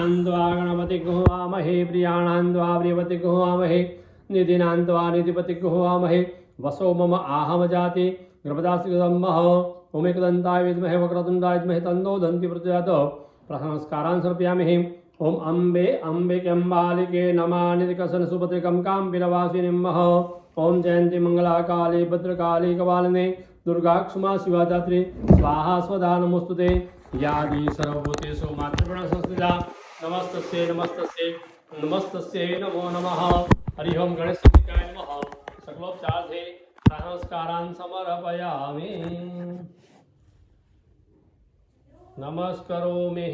गणान्त्वा गणपतिं हवामहे प्रियाणान्त्वा प्रियपतिं हवामहे निधिनान्त्वा निधिपतिं हवामहे वसो मम आहम जाति गर्भदास्मः ओमेकदन्ताय विद्महे वक्रतुण्डाय विद्महे तन्नो दन्ति प्रचोदयात् प्रथमस्कारान् समर्पयामि। ओम अम्बे अम्बिके नमानिकसन सुभद्रिकं काम्बिलवासिनीं नमः। ओम जयंती मंगला काली भद्रकाली कपालिनी दुर्गा क्षमा शिवा दात्री स्वाहा स्वधा नमोस्तुते। यादी सर्वभूतेषु मातृगुण संस्थिता नमस्तस्यै नमस्तस्यै नमस्तस्यै नमो नमः। हरि ओम गणेशाय नमः। सकलोपचारे नमस्कारान् समर्पयामि। नमस्करोमि।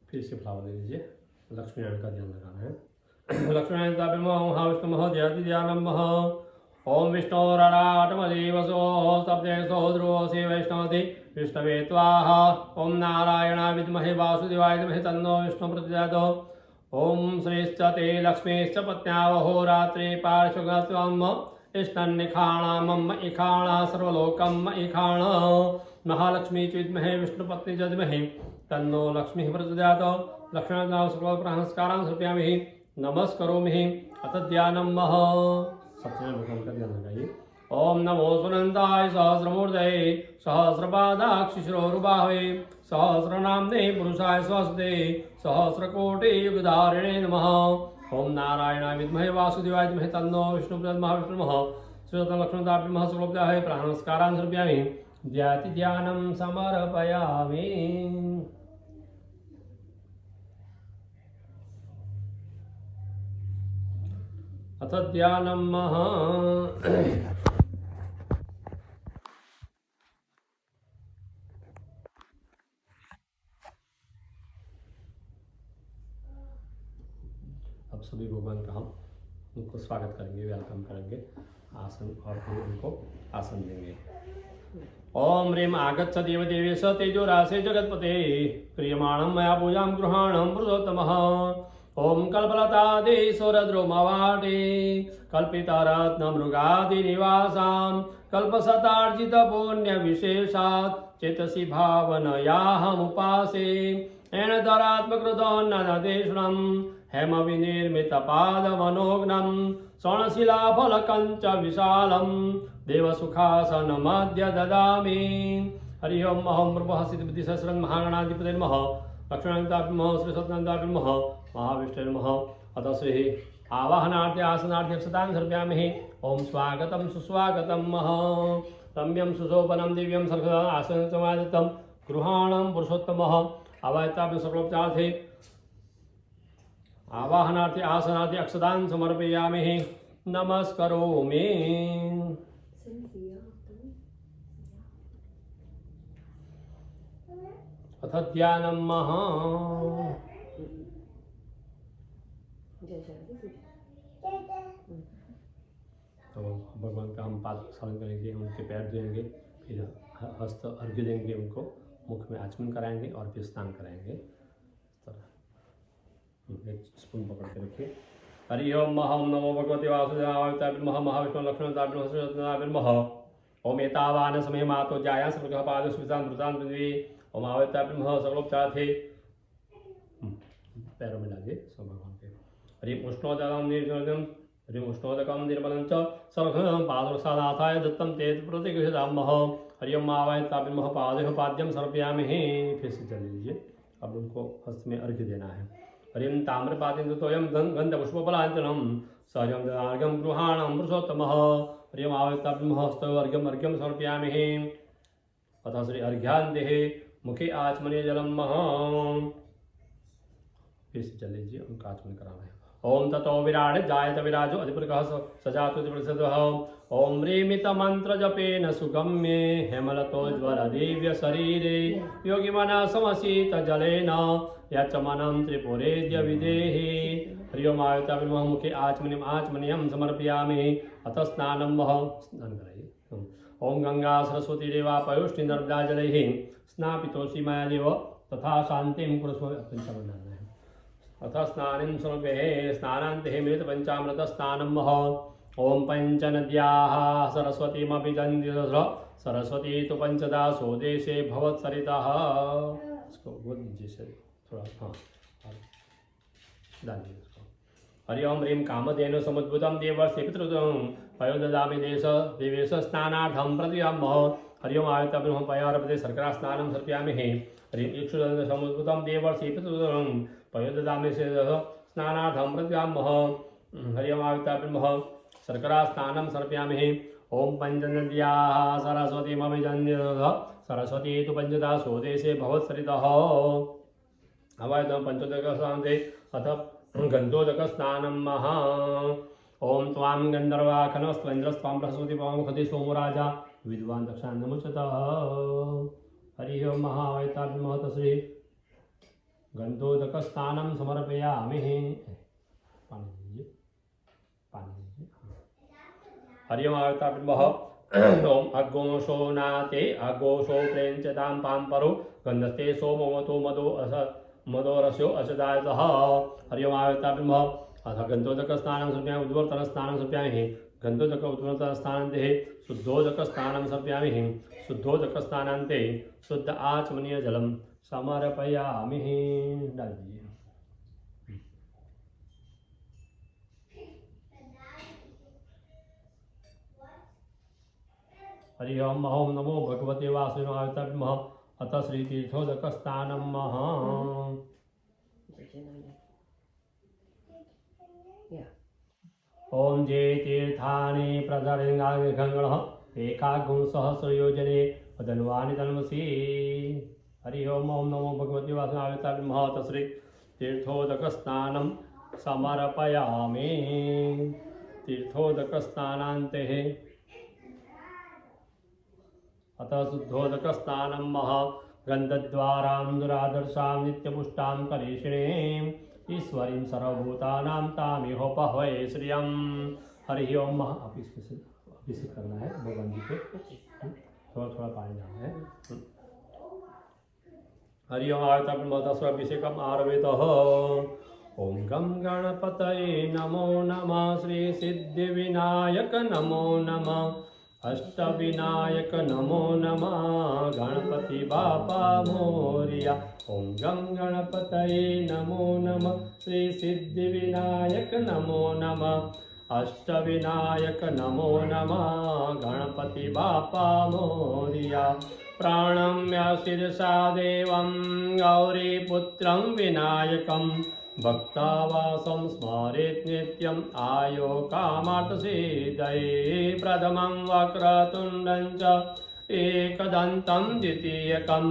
फिर से फ्लावर दे दीजिए। लक्ष्मी नारायण का ध्यान लगाना है। लक्ष्मी नारायण महाविष्णु महोदयानम ओम विष्णुराटमदेवसो सप्तेशो ध्रुवसी वैष्णवति विष्णवे त्वाह। ओम नारायणाय विद्महे वासुदेवाय धीमहि तन्नो विष्णु प्रचोदयात्। ओम श्रीश्च ते लक्ष्मीश्च पत्न्यावहोरात्रे पार्श्वगत्वम् इष्टन्निखाणा मम इखाणा सर्वलोकम् इखाण महालक्ष्मी च विद्महे विष्णुपत्नी च धीमहि तन्नो लक्ष्मी प्रचोदयात्। लक्ष्मीनारायण सकलोपचारान् समर्पयामि। नमस्करोमि। अथ ध्यानम् सबसे भगवान का ध्यान लगाइए। ओम नमो सुनंदाय सहस्रमूर्तये सहस्रपादाक्षिशिरोरुबाहवे सहस्रनाम्ने पुरुषाय स्वस्ते सहस्रकोटियुगधारिणे नमः। ओम नारायणाय विद्महे वासुदेवाय धीमहि तन्नो विष्णु महाविष्णुः श्रीरत्न लक्ष्मणदाभ्यः सकलोपचाराय प्राणस्कारान् समर्पयामि। ध्याति ध्यानं समर्पयामि। अथ ध्यानम् अब सभी भगवान का हम उनको स्वागत करेंगे, वेलकम करेंगे, आसन और फिर उनको आसन देंगे। ओम ह्रीं आगच्छ देवदेवेश तेजोराशे जगत्पते क्रियमाणं मया पूजां गृहाणं पुरुषोत्तमः। ओम कल्पलतादेशोरद्रुमवाटे कल्पितरत्नमृगादिनिवासां कल्पशतार्जितपुण्यविशेषात् चेतसि भावनयाहमुपासे एणधरात्मकृतोन्नदेशुणं हेमविनिर्मितपादमनोघ्नं स्वर्णशिलाफलकञ्च विशालं देवसुखासनमध्य ददामि। हरि ओम अहं ब्रह्म सिद्धिबुद्धिसहस्रं महागणाधिपते नमः। लक्ष्मीनारायणाय नमः। श्री सत्यनारायणाय नमः। महाविष्णुवे नमः। अतः श्री आवाहनार्थे आसनार्थे अक्षतां समर्पयामि। ओम स्वागतं सुस्वागतं रम्यं सुशोभनं दिव्यं सर्वदा आसनसमाधितं गृहाणं पुरुषोत्तमः। आवाहनार्थे सकलोपचारार्थे आवाहनार्थे आसनार्थे अक्षतां समर्पयामि। नमस्करोमि। अथ ध्यानम् तो भगवान का हम पाद प्रक्षालन करेंगे, उनके पैर धोएंगे, फिर हस्त अर्घ्य देंगे, उनको मुख में आचमन कराएंगे और फिर स्नान कराएंगे। एक स्पून पकड़ के रखिए। हरि ओम अहं नमो भगवते वासुदेवाय नमः। महाविष्णु लक्ष्मणाय नमः। श्रीरत्नाय नमः। ओम एतावान समय मातो जाया सर्वगः पादस्मितां द्रुतां पृथ्वी। ओम आवताय नमः। सकलोपचारार्थे पैरों में डालिए सब भगवान के। हरि उष्णोदकं निर्जलं हरि उष्णोदकं निर्मलं च सर्वगः पादप्रसादार्थाय दत्तं ते प्रतिगृह्णामः। हरि ओम आवताय नमः। पादेह पाद्यं समर्पयामि। फिर से चल लीजिए। अब उनको हस्त में अर्घ्य देना है। हरिं ताम्रपातेन तोयं गन्धपुष्पफलाञ्चनं सहजं ददार्घ्यं गृहाणं पुरुषोत्तमः। हरि ओम आवताय नमः। हस्तौ अर्घ्यं समर्पयामि। अतः श्री अर्घ्यान्ते मुखे आचमने जलम फिर से चल लीजिए, उनका आचमन कराना है। ओम ततो विराट जायत विराजो अधिपुरकः सजातु प्रतिप्रसदः। ओम ह्रीमित मंत्र जपेन सुगम्ये हेमलतोज्वल दिव्य शरीरे योगी मना समशीत जलेन यचमनं त्रिपुरेद्य विदेहि। हरि ओम आयताय नमः। मुखे आचमनीयं समर्पयामि। अतः स्नानं स्नान कराइए। ओम गंगा सरस्वती देवा पयोष्टि नर्मदा जलैः स्नापितोषि मया देव तथा शांतिं कुरुष्व। पंचामृत डालना है। अथ स्नानं समर्पये। स्नानान्ते मृत पंचामृत स्नानं ओम पंचनद्याः सरस्वतीमभिजन्य सरस्वती तो पंचदा स्वदेशे भवत्सरितः। इसको बोल दीजिए सर थोड़ा, हाँ डालिए इसको। हरि ओम ह्रीं कामधेनु समुद्भुतं देवर्षि पितृदं पयो ददामि देवेश स्नानार्थं प्रतियामः। हरि ओम आयत ब्रह्म पयारपते शर्करा स्नानं समर्पयामि। ह्रीं इक्षुदं समुद्भुतं देवर्षि पितृदं पयो ददामि स्नानार्थं प्रतियामः। हरि ओम आयत ब्रह्म शर्करा स्नानं समर्पयामि। ओम पंचनद्याः सरस्वतीमभिजन्य सरस्वती तु पंचदा स्वदेशे भवत्सरितः। अवायतं पंचोदकस्नान्ते अथ गन्धोदकस्नानं महा। ओम त्वां गन्धर्वाखनस्त्वन्द्रस्त्वां बृहस्पति पवमुखति सोमराजा विद्वान् दक्षान्नमुच्यतः। हरि ओम महावैताब्रह्म तस्मै गन्धोदकस्नानं समर्पयामि। पानी दीजिए, पानी दीजिए। हरि ओम महावैताब्रह्म ओम अघोषो नाते अघोषो प्रेञ्चतां पाम्परो गन्धस्ते सोमवतो मदोरस्यो अचदायतः। हरि ओम आयताब्रह्म अथ गन्धोदकस्नानं समर्पयामि। उद्वर्तनस्नानं समर्पयामि। गन्धोदक उद्वर्तनस्नानान्ते शुद्धोदकस्नानं समर्पयामि। शुद्धोदकस्नानान्ते शुद्ध आचमनीय जलं समर्पयामि। डाल दीजिए। हरि ओम ओम नमो भगवते वासुदेवाय नमः। अथ श्री तीर्थोदकस्नानं महा। ओम जे तीर्थानि प्रदर्शनागणः एकागुंसहस्रयोजने वदन्वानि तन्मसि। हरि ओम ओम नमो भगवते वासुदेवाय नमः। अथ श्री तीर्थोदकस्नानं समर्पयामि। तीर्थोदकस्नानान्ते अतः शुद्धोदकस्नानं महा। गन्धद्वारां दुरादर्शां नित्यपुष्टां करीषिणीम् ईश्वरीं सर्वभूतानां तामिहोपहवे श्रियं। हरि ओम महा। अभिषेक करना है भगवान जी को, थोड़ा थोड़ा पानी डालना है। हरि ओम आयताभिषेकम् आरभेतः। ओम गं गणपतये नमो नमः। श्री सिद्धिविनायक नमो नमः। अष्टविनायक नमो नमः। गणपति बापा मोरिया। ओम गं गणपतये नमो नमः। श्री सिद्धिविनायक नमो नमः। अष्टविनायक नमो नमः। गणपति बापा मोरिया। प्रणम्य शिरसा देवं गौरीपुत्रं विनायकं भक्तावासं स्मरेत् नित्यम् आयो कामार्थसिद्धये। प्रथमं वक्रतुण्डं च एकदन्तं द्वितीयकं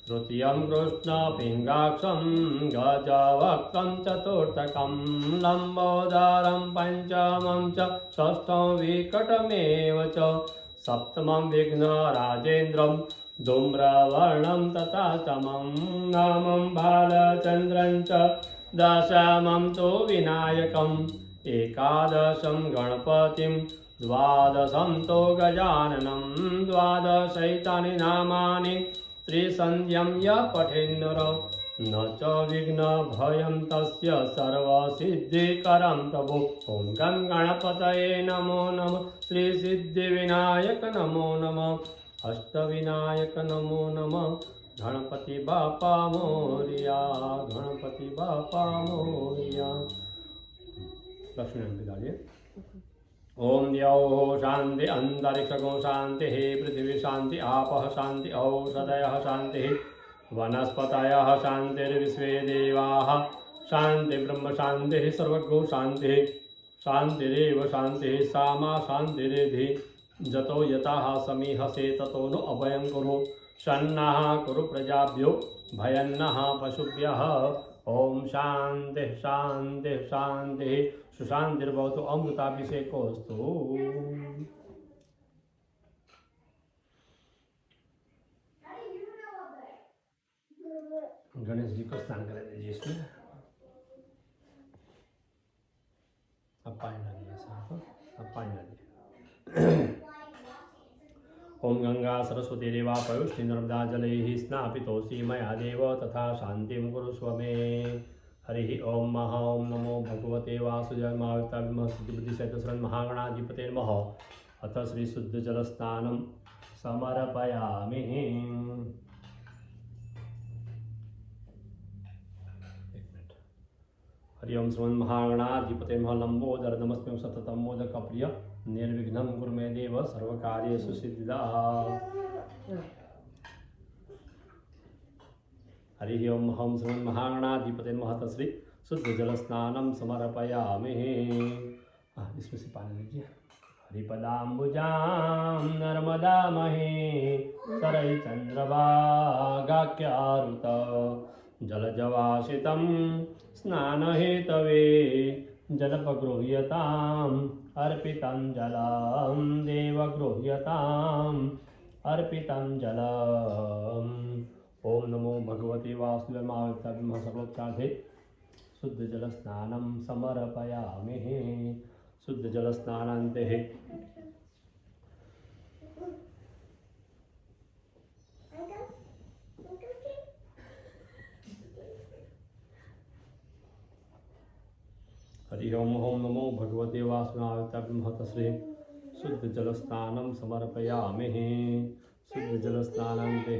तृतीयं कृष्णपिङ्गाक्षं गजवक्त्रं चतुर्थकं लम्बोदरं पञ्चमं च षष्ठं विकटमेव च सप्तमं विघ्नराजेन्द्रं धूम्रवर्णं तथाष्टमं नवमं बालचन्द्रं च दशमं तु विनायकम् एकादशं गणपतिं द्वादशं तु गजाननं द्वादशैतानि नामानि त्रिसन्ध्यं यः पठेन्नर न च विघ्नभयं तस्य सर्वसिद्धिकरं प्रभु। ओम गं गणपतये नमो नमः। श्री सिद्धिविनायक नमो नमः। अष्टविनायक नमो नमः। गणपति बापा मोरिया। गणपति बापा मोरिया। लक्ष्मी डालिए। ओम द्यौः शांति अंतरिक्षगो शांति पृथ्वी शांति आपः शांति औषधयः शांति वनस्पतयः शांतिर्विश्वे देवाः शांति ब्रह्म शांति सर्वगो शांति शांतिरेव शांति सामा शांतिरेधि जतो यतः समीहसे ततो नो अभयं कुरु शन्नः कुरु प्रजाभ्यो भयन्नः पशुभ्यः। ओम शांति शांति शांति सुशांतिर्भवतु। अमृताभिषेकोस्तु। गणेश जी को स्नान करा दीजिए इसमें। अब पानी डालिए साहब, अब पानी डालिए। ओम गंगा सरस्वती देवा पयोष्ठी नर्मदा जलैः स्नापितोऽसि मया देव तथा शांतिं कुरुष्व मे। हरि ओम महा ओम नमो भगवते वासुदेवाय महाविताय सिद्धिबुद्धि सहित महागणाधिपते नमः। अथ श्री शुद्ध जल स्नानं समर्पयामि। हरि ओम श्रीमन् महागणाधिपते नमः। लंबोदर नमस्ते सततं मोदक प्रिय निर्विघ्नं कुरु मे देव सर्वकार्येषु सिद्धिदा। हरि ओम हम श्रीमन् महागणाधिपते नमः। श्री शुद्ध जल स्नानं समर्पयामि। इसमें से पानी लीजिए। हरिपदाम्बुजां नर्मदा महे सरयि चन्द्रभागाख्यारुत जलजवासितं स्नानहेतवे जलपगृह्यताम् अर्पितं जलं देवगृह्यताम् अर्पितं जलम्। ओम नमो भगवते वासुदेवाय सर्वोपचारे शुद्ध जल स्नानं समर्पयामि। शुद्ध जल स्नानान्ते हरि ओम ओम नमो भगवते वासुदेवाय श्री शुद्ध जल स्नानं समर्पयामि। शुद्ध जल स्नानान्ते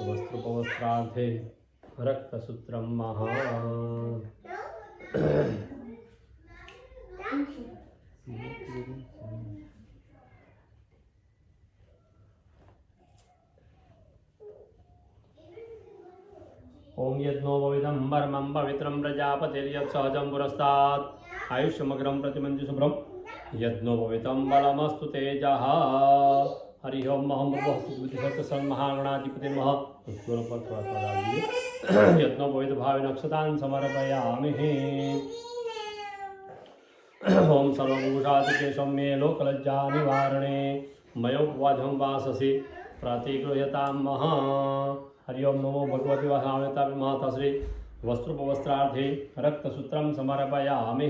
वस्त्रोपवस्त्रार्थे रक्तसूत्रं महा। ओम यज्ञो भविदं वर्मं पवित्रं प्रजापतिर्यत् सहजं पुरस्तात् आयुष्यमग्रं प्रतिमंजु शुभ्रं यज्ञो भवितं बलमस्तु तेजः। हरि ओम अहम ब्रह्म महागणाधिपति नमः। यत्नो भवित भावे नक्षतान् समर्पयामि। ओम सर्वभूषादिके सौम्ये लोकलज्जा निवारणे मयोपवाधं वाससि प्रतिगृह्यतां महा। हरि ओम नमो भगवते वासुदेवाय नमः। श्री वस्त्रोपवस्त्रार्थे रक्तसूत्रं समर्पयामि।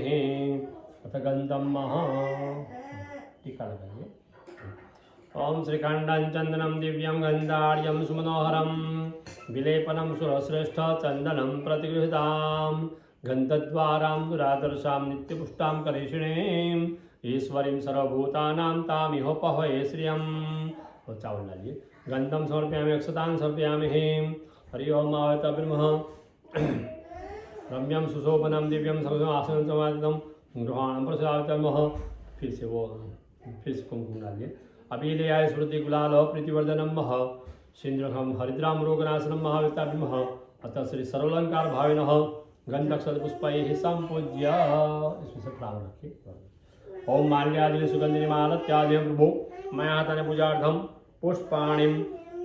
अथ गन्धं महा। टीका लगाइए। ओम श्रीखंडं चंदनं दिव्यं गंधार्यं सुमनोहरं विलेपनं सुरश्रेष्ठ चंदनं प्रतिगृह्यताम् गन्धद्वारां दुरादर्शां नित्यपुष्टां करीषिणीं ईश्वरीं सर्वभूतानां तामिहोपहये श्रियं। और चावल डालिए। गन्धं समर्पयामि अक्षतां समर्पयामि। हरि ओम आयतब्रह्म रम्यं सुशोभनं दिव्यं सर्वं आसनं समाधितं गृहाणं प्रसादितमः। फिर से कुमकुम डालिए। अभिलयाय स्मृति गुलाल प्रीतिवर्धनम मह सिंद्रहम हरिद्राम रोगनाशनम महाविताभिमह। अतः श्री सर्वलंकार भाविनः गंधक्षत पुष्पैः संपूज्य। इसमें से प्राण रखिए। ओम माल्यादि सुगंधिनी मालत्यादिं प्रभु मया तने पूजार्थम पुष्पाणिं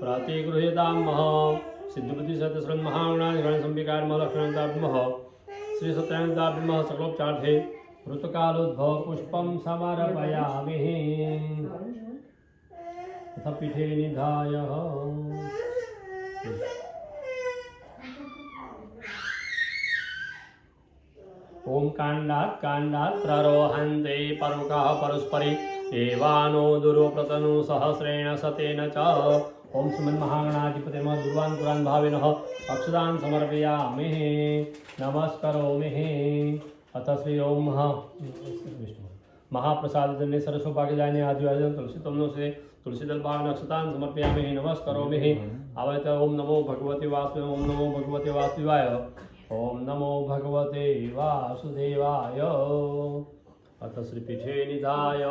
प्रतिगृह्यतां मह। सिद्धिबुद्धि सत्यश्रन महागणाधिगण संविकार लक्ष्मणताभिमह। श्री सत्यानंदाभिमह सकलोपचार्थे ऋतुकालोद्भव पुष्पं समर्पयामि। तथा पीठे निधाय ओम कांडात् प्ररोहन्ते परुकाः परुस्परि एवानो दुरोप्रतनु सहस्रेण सतेन च। ओम श्रीमन् महागणाधिपते नमः। दुर्वान् पुरान् भाविनः अक्षतान् समर्पयामि नमस्करोमि। अथ श्री ओम महाप्रसाद जन्य सरस्वभाग्यदायिने आदिवासी तुलसी तमनो से तुलसी दल भाव नक्षतान् समर्पयामि नमस्करोमि। आवत ओम नमो भगवते वासुदेवाय। ओम नमो भगवते वासुदेवाय। ओम नमो भगवते वासुदेवाय। अथ श्री पीठे निधाय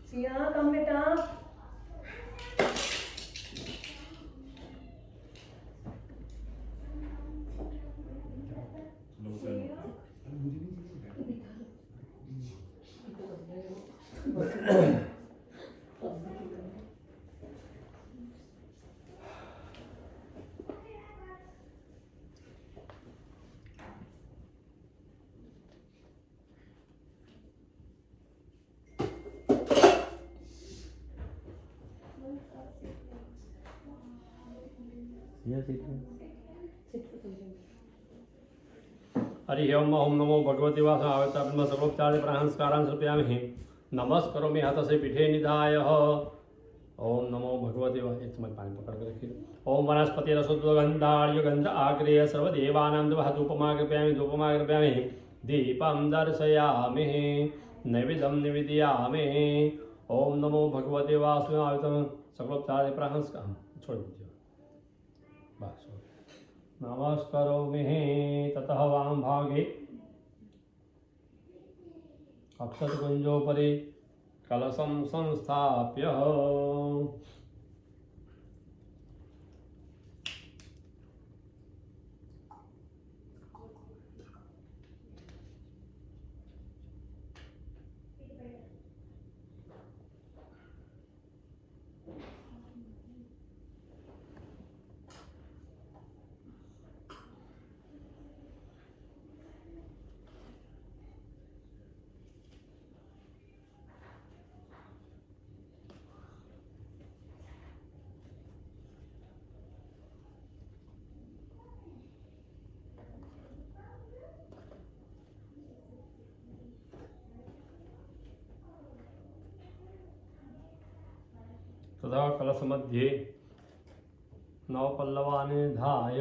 सिया कम बेटा। हरि ओम नमो भगवते वासुदेवाय सर्वोपचारे प्रहंस्कारान् समर्पयामि। नमस्करोमि हस्तसे पीठे निधाय। ओम नमो भगवते वासुदेवाय। एक समय पानी पकड़ के रखिए। ओम वनस्पति रसोद्गंधार्य गंध आग्रेय सर्वदेवानां धूपमाग्रयामि दीपं दर्शयामि नैवेद्यं निवेदयामि। ओम नमो भगवते वासुदेवाय सर्वोपचारे प्रहंस्कार छोड़ दीजिए बस। नमस्करोमि ततः वाम भागे अक्षतकुंजोपरि कलशं संस्थाप्य तथा कलश मध्ये नवपल्लवानि निधाय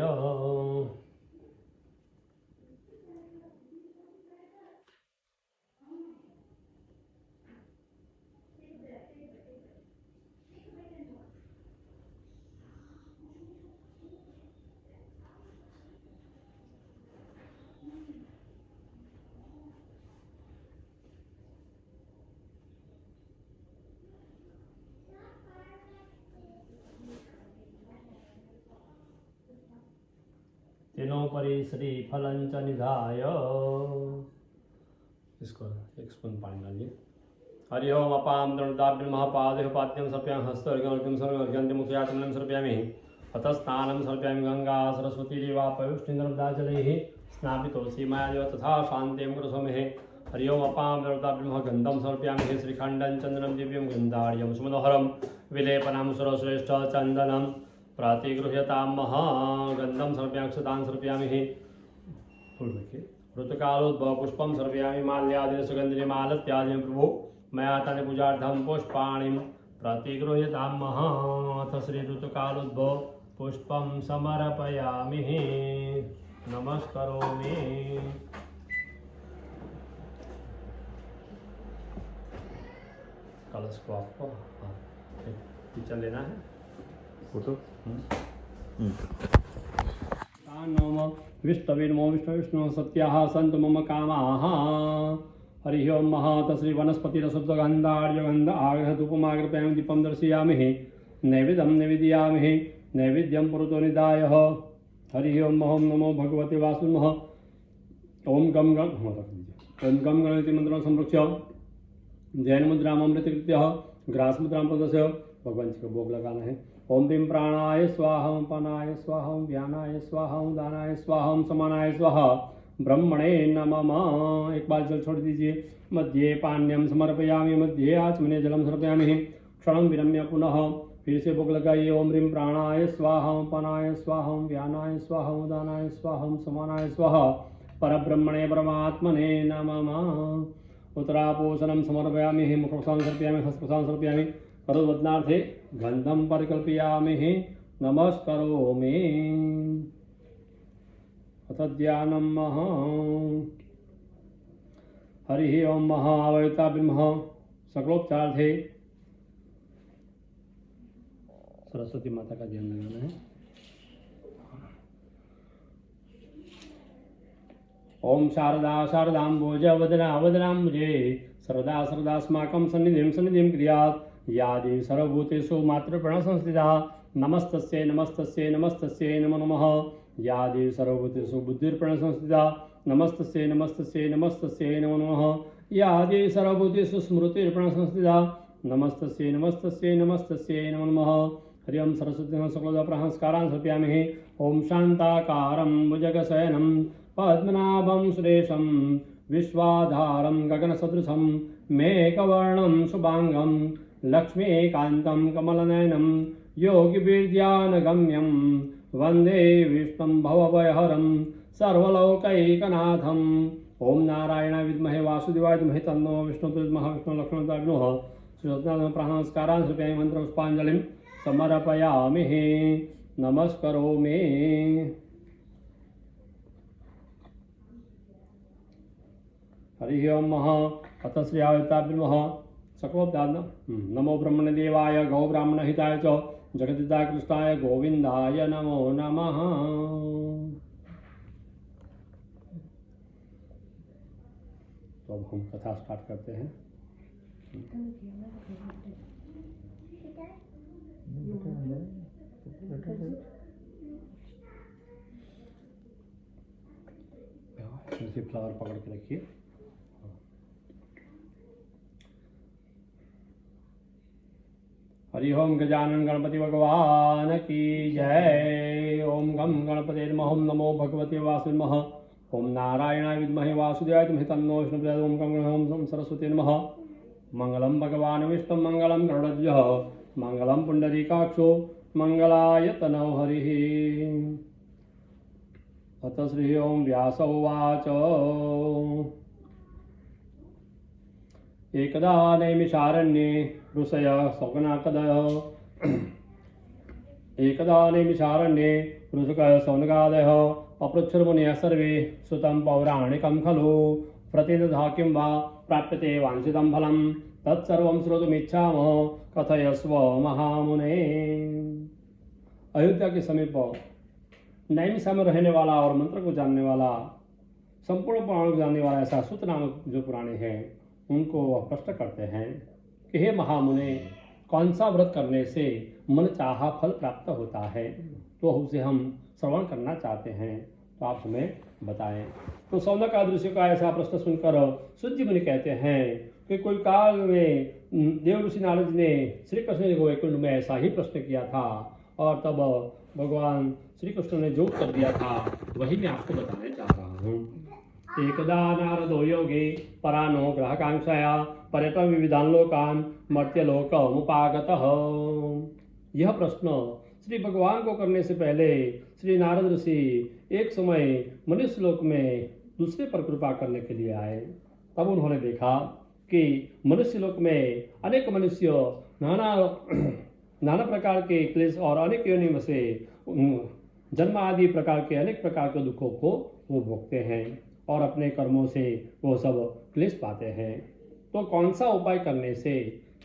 तेनोपरि श्रीफलं च निधाय। इसको एक स्पून पानी डालिए। हरि ओम अपाम दंडाभ्यं महापादेह पाद्यं सर्पयामि हस्तर्घ्यं सर्वघ्यन्ति मुखयातनं सर्पयामि हतस्नानं सर्पयामि गंगा सरस्वती देवा पयुष्टि नर्मदाजलैः स्नापितोऽसि मया तथा शान्तिं कुरुष्वमे। हरि ओम अपाम दंडाभ्यं गन्धं सर्पयामि श्रीखण्डं चन्दनं दिव्यं गन्धार्यं सुमनोहरं विलेपनं सुरश्रेष्ठ चन्दनं प्रतिगृह्यतां गंधं सर्पयाक्षतां सर्पयामि। फूल रखिए। ऋतुकालोद्भव पुष्पं सर्पयामि माल्यादि सुगन्धिनि मालत्यादि प्रभो मया तानि पूजार्थं पुष्पाणिं प्रतिगृह्यतां अथ श्री ऋतुकालोद्भव पुष्पं समर्पयामि नमस्करोमि। कलश को आपको पिक्चर लेना है फोटो। नम विष्णवे नमो विष्णु सत्याः सन्तु मम कामाः। हरि ओम महत श्री वनस्पति रसोद्गंधार्य गंध आग्रह धूपमाग्रयामि दीपं दर्शयामि नैवेद्यं निवेदयामि नैवेद्यं पुरतो निधाय। हरि ओम नमो भगवते वासुदेवाय। ओम गम गम गणपति मंत्र संरक्ष्य जैन मुद्राम अमृतकृत्य ग्रास मुद्राम प्रदर्श्य भगवान जी को भोग लगाना है। ओम भीम प्राणाय स्वाहा पनाय स्वाहा व्यानाय स्वाहा दानाय स्वाहा समानाय स्वाहा ब्रह्मणे नमः। एक बार जल छोड़ दीजिए। मध्ये पाण्यम समर्पयामि मध्ये आचमने जलम समर्पयामि। क्षणं विरम्य पुनः फिर से भोग लगाइए। ओम ह्रीं प्राणाय स्वाहा पनाय स्वाहा व्यानाय स्वाहा दानाय स्वाहा समानाय स्वाहा परब्रह्मणे परमात्मने नमः। उत्तरापोषणं समर्पयामि मुखप्रसादं समर्पयामि हस्तप्रसादं समर्पयामि करोद्वदनार्थे गंधं परिकल्पयामि नमस्करोमि अथ ध्यानं हरि ओम महावयता ब्रह्म सकलोपचार्थे सरस्वती माता का ध्यान लगाना है। ओम शारदा शारदाम्बोज वदना वदनाम्बुजे सरदा सरदास्माकं सन्निधिं क्रियात् या देवी सर्वभूतेषु मातृप्राण संस्थिता नमस्तस्यै नमस्तस्यै नमस्तस्यै नमो नमः। या देवी सर्वभूतेषु बुद्धिर्प्राण संस्थिता नमस्तस्यै नमस्तस्यै नमस्तस्यै नमो नमः। या देवी सर्वभूतेषु स्मृतिर्प्राण संस्थिता नमस्तस्यै नमस्तस्यै नमस्तस्यै नमो नमः। हरि ओम सरस्वती सकलदा प्रहंस्कारान् समर्पयामि। ओम शान्ताकारं भुजगशयनं पद्मनाभं सुरेशं विश्वाधारं गगनसदृशं मेघवर्णं शुभांगं लक्ष्मीकान्तं कमलनयनं योगिविद्यानगम्यं वंदे विष्णुं भवभयहरं सर्वलोकैकनाथम्। ओम नारायण विद्महे वासुदेवाय धीमहि तन्नो विष्णु प्रचोदयात्। विष्णु लक्ष्मण विष्णु श्रीरत्नां प्राणस्कारान् सुप्यामि मंत्र पुष्पांजलिं समर्पयामि नमस्करोमि। हरि ओम अथ श्री आदित्याभ्यः सकलोपचार नमो ब्रह्मण देवाय गौ ब्राह्मण हिताय च जगद्दिताय कृष्णाय गोविंदाय नमो नमः। तो अब हम कथा स्टार्ट करते हैं। फ्लावर पकड़ के रखिए। हरि ओम गजानन गणपति भगवान की जय। ओम गम गणपते नमः। ओम नमो भगवते वासुदेवाय नमः। ओम नारायणाय विद्महे वासुदेवाय धीमहि तन्नो विष्णु प्रचोदयात्। ओम गम ओम सरस्वती नमः। मंगलम भगवान विष्णु मंगलम गरुड़ध्वज मंगलम पुंडरीकाक्षो मंगलाय तनौ हरिः। अथ श्री ओम व्यास उवाच एकदा नैमिषारण्ये ऋषयः शौनकादयः ऋषिकः शौनकादयः अपृच्छन्मुनयः सर्वे श्रुतं पौराणिकं खलु प्रतिदधा किं वा प्राप्यते वाञ्छितं फलं तत्सर्वं श्रोतुमिच्छामः कथयस्व महामुने। अयोध्या के समीप नैमिषा में रहने वाला और मंत्र को जानने वाला, संपूर्ण पुराण को जानने वाला ऐसा सूत नामक जो पुराणी है, उनको वह प्रश्न करते हैं कि हे महामुने, कौन सा व्रत करने से मन चाहा फल प्राप्त होता है, तो उसे हम श्रवण करना चाहते हैं, तो आप हमें बताएं। तो शौनकादि ऋषि का ऐसा प्रश्न सुनकर सूत मुनि कहते हैं कि कोई काल में देव ऋषि नारद जी ने श्री कृष्ण को वैकुंठ में ऐसा ही प्रश्न किया था, और तब भगवान श्री कृष्ण ने जो उत्तर दिया था वही मैं आपको बताने चाह रहा हूँ। एकदा नारदो योगे परानो ग्रहकांक्षया पर्यटन विविधान लोकान मर्त्यलोकमुपागतः। यह प्रश्न श्री भगवान को करने से पहले श्री नारद ऋषि एक समय मनुष्य लोक में दूसरे पर कृपा करने के लिए आए। तब उन्होंने देखा कि मनुष्य लोक में अनेक मनुष्य नाना प्रकार के क्लेश और अनेक योनियों से जन्म आदि प्रकार के अनेक प्रकार के दुखों को वो भोगते हैं और अपने कर्मों से वो सब क्लेश पाते हैं। तो कौन सा उपाय करने से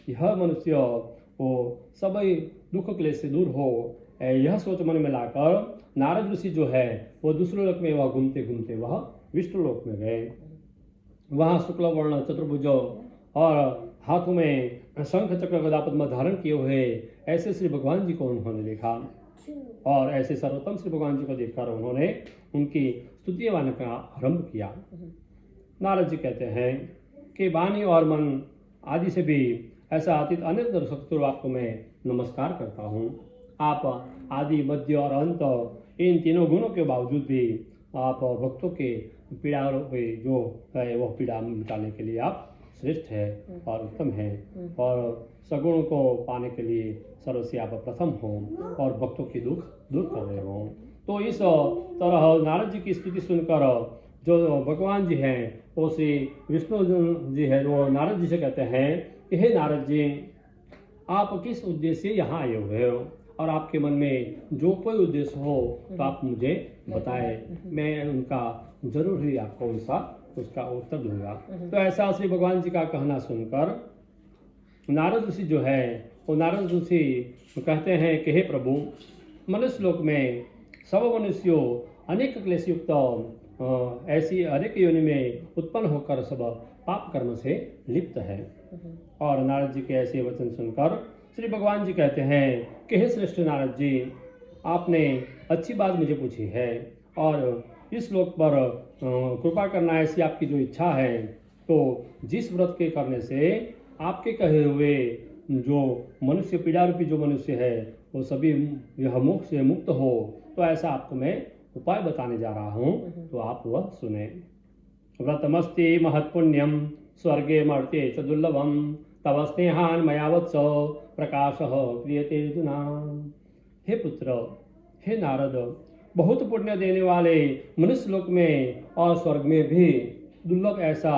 यह मनुष्य वो सभी दुख क्लेश से दूर हो, यह सोच मन में लाकर नारद ऋषि जो है वो दूसरे लोक में वह घूमते घूमते वह विष्णु लोक में गए। वहाँ शुक्ल वर्ण चतुर्भुज और हाथों में शंख चक्र गदा पद्म धारण किए हुए ऐसे श्री भगवान जी को उन्होंने देखा, और ऐसे सर्वोत्तम श्री भगवान जी को देखकर उन्होंने उनकी स्तुति गान का आरंभ किया। नारद जी कहते हैं कि वाणी और मन आदि से भी ऐसा अतीत अनेक दर्शक आपको मैं नमस्कार करता हूँ। आप आदि मध्य और अंत इन तीनों गुणों के बावजूद भी आप भक्तों के पीड़ा जो है वह पीड़ा मिटाने के लिए आप श्रेष्ठ है और उत्तम है, और सगुण को पाने के लिए सर्वस्व आप प्रथम हो और भक्तों की दुख दूर कर रहे हो। तो इस तरह नारद जी की स्तुति सुनकर जो भगवान जी हैं वो श्री विष्णु जी है, वो नारद जी से कहते हैं कि हे नारद जी, आप किस उद्देश्य से यहाँ आए हुए हो, और आपके मन में जो कोई उद्देश्य हो तो आप मुझे बताएं, मैं उनका जरूर ही आपको उसका उत्तर दूंगा। तो ऐसा श्री भगवान जी का कहना सुनकर नारद ऋषि जो है वो नारद ऋषि कहते हैं कि हे प्रभु, मनुष्य लोक में सब मनुष्यों अनेक क्लेश युक्त ऐसी अनेक योनि में उत्पन्न होकर सब पाप कर्म से लिप्त है। और नारद जी के ऐसे वचन सुनकर श्री भगवान जी कहते हैं कि हे श्रेष्ठ नारद जी, आपने अच्छी बात मुझे पूछी है, और इस श्लोक पर कृपा करना ऐसी आपकी जो इच्छा है, तो जिस व्रत के करने से आपके कहे हुए जो मनुष्य पीड़ा रूपी जो मनुष्य है वो सभी यह मोक्ष से मुक्त हो, तो ऐसा आपको मैं उपाय बताने जा रहा हूँ, तो आप वह सुने। व्रतमस्ति महत्पुण्यम स्वर्गे मर्त्ये च दुर्लभम तव स्नेहान मया वत्स प्रकाश क्रियते अर्जुना। हे पुत्र, हे नारद, बहुत पुण्य देने वाले मनुष्य लोक में और स्वर्ग में भी दुर्लभ ऐसा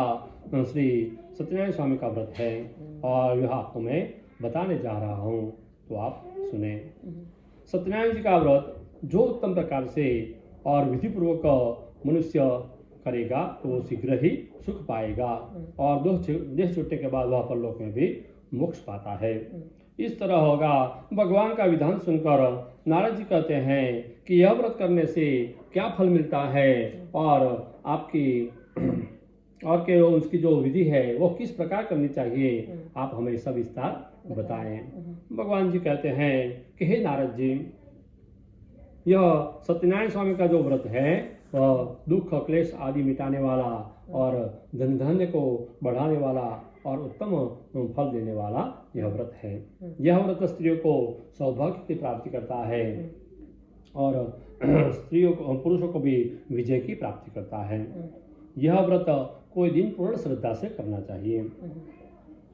श्री सत्यनारायण स्वामी का व्रत है और यह आपको मैं बताने जा रहा हूँ, तो आप सुने। सत्यनारायण जी का व्रत जो उत्तम प्रकार से और विधिपूर्वक मनुष्य करेगा तो वो शीघ्र ही सुख पाएगा और देह छूटने के बाद वह परलोक में भी मोक्ष पाता है। इस तरह होगा। भगवान का विधान सुनकर नारद जी कहते हैं कि यह व्रत करने से क्या फल मिलता है और उसकी जो विधि है वो किस प्रकार करनी चाहिए, आप हमें सब विस्तार बताएं। भगवान जी कहते हैं कि हे नारद जी, यह सत्यनारायण स्वामी का जो व्रत है वह दुख क्लेश आदि मिटाने वाला और धन धान्य को बढ़ाने वाला और उत्तम फल देने वाला यह व्रत है। यह व्रत स्त्रियों को सौभाग्य की प्राप्ति करता है और स्त्रियों को पुरुषों को भी विजय की प्राप्ति करता है। यह व्रत कोई दिन पूर्ण श्रद्धा से करना चाहिए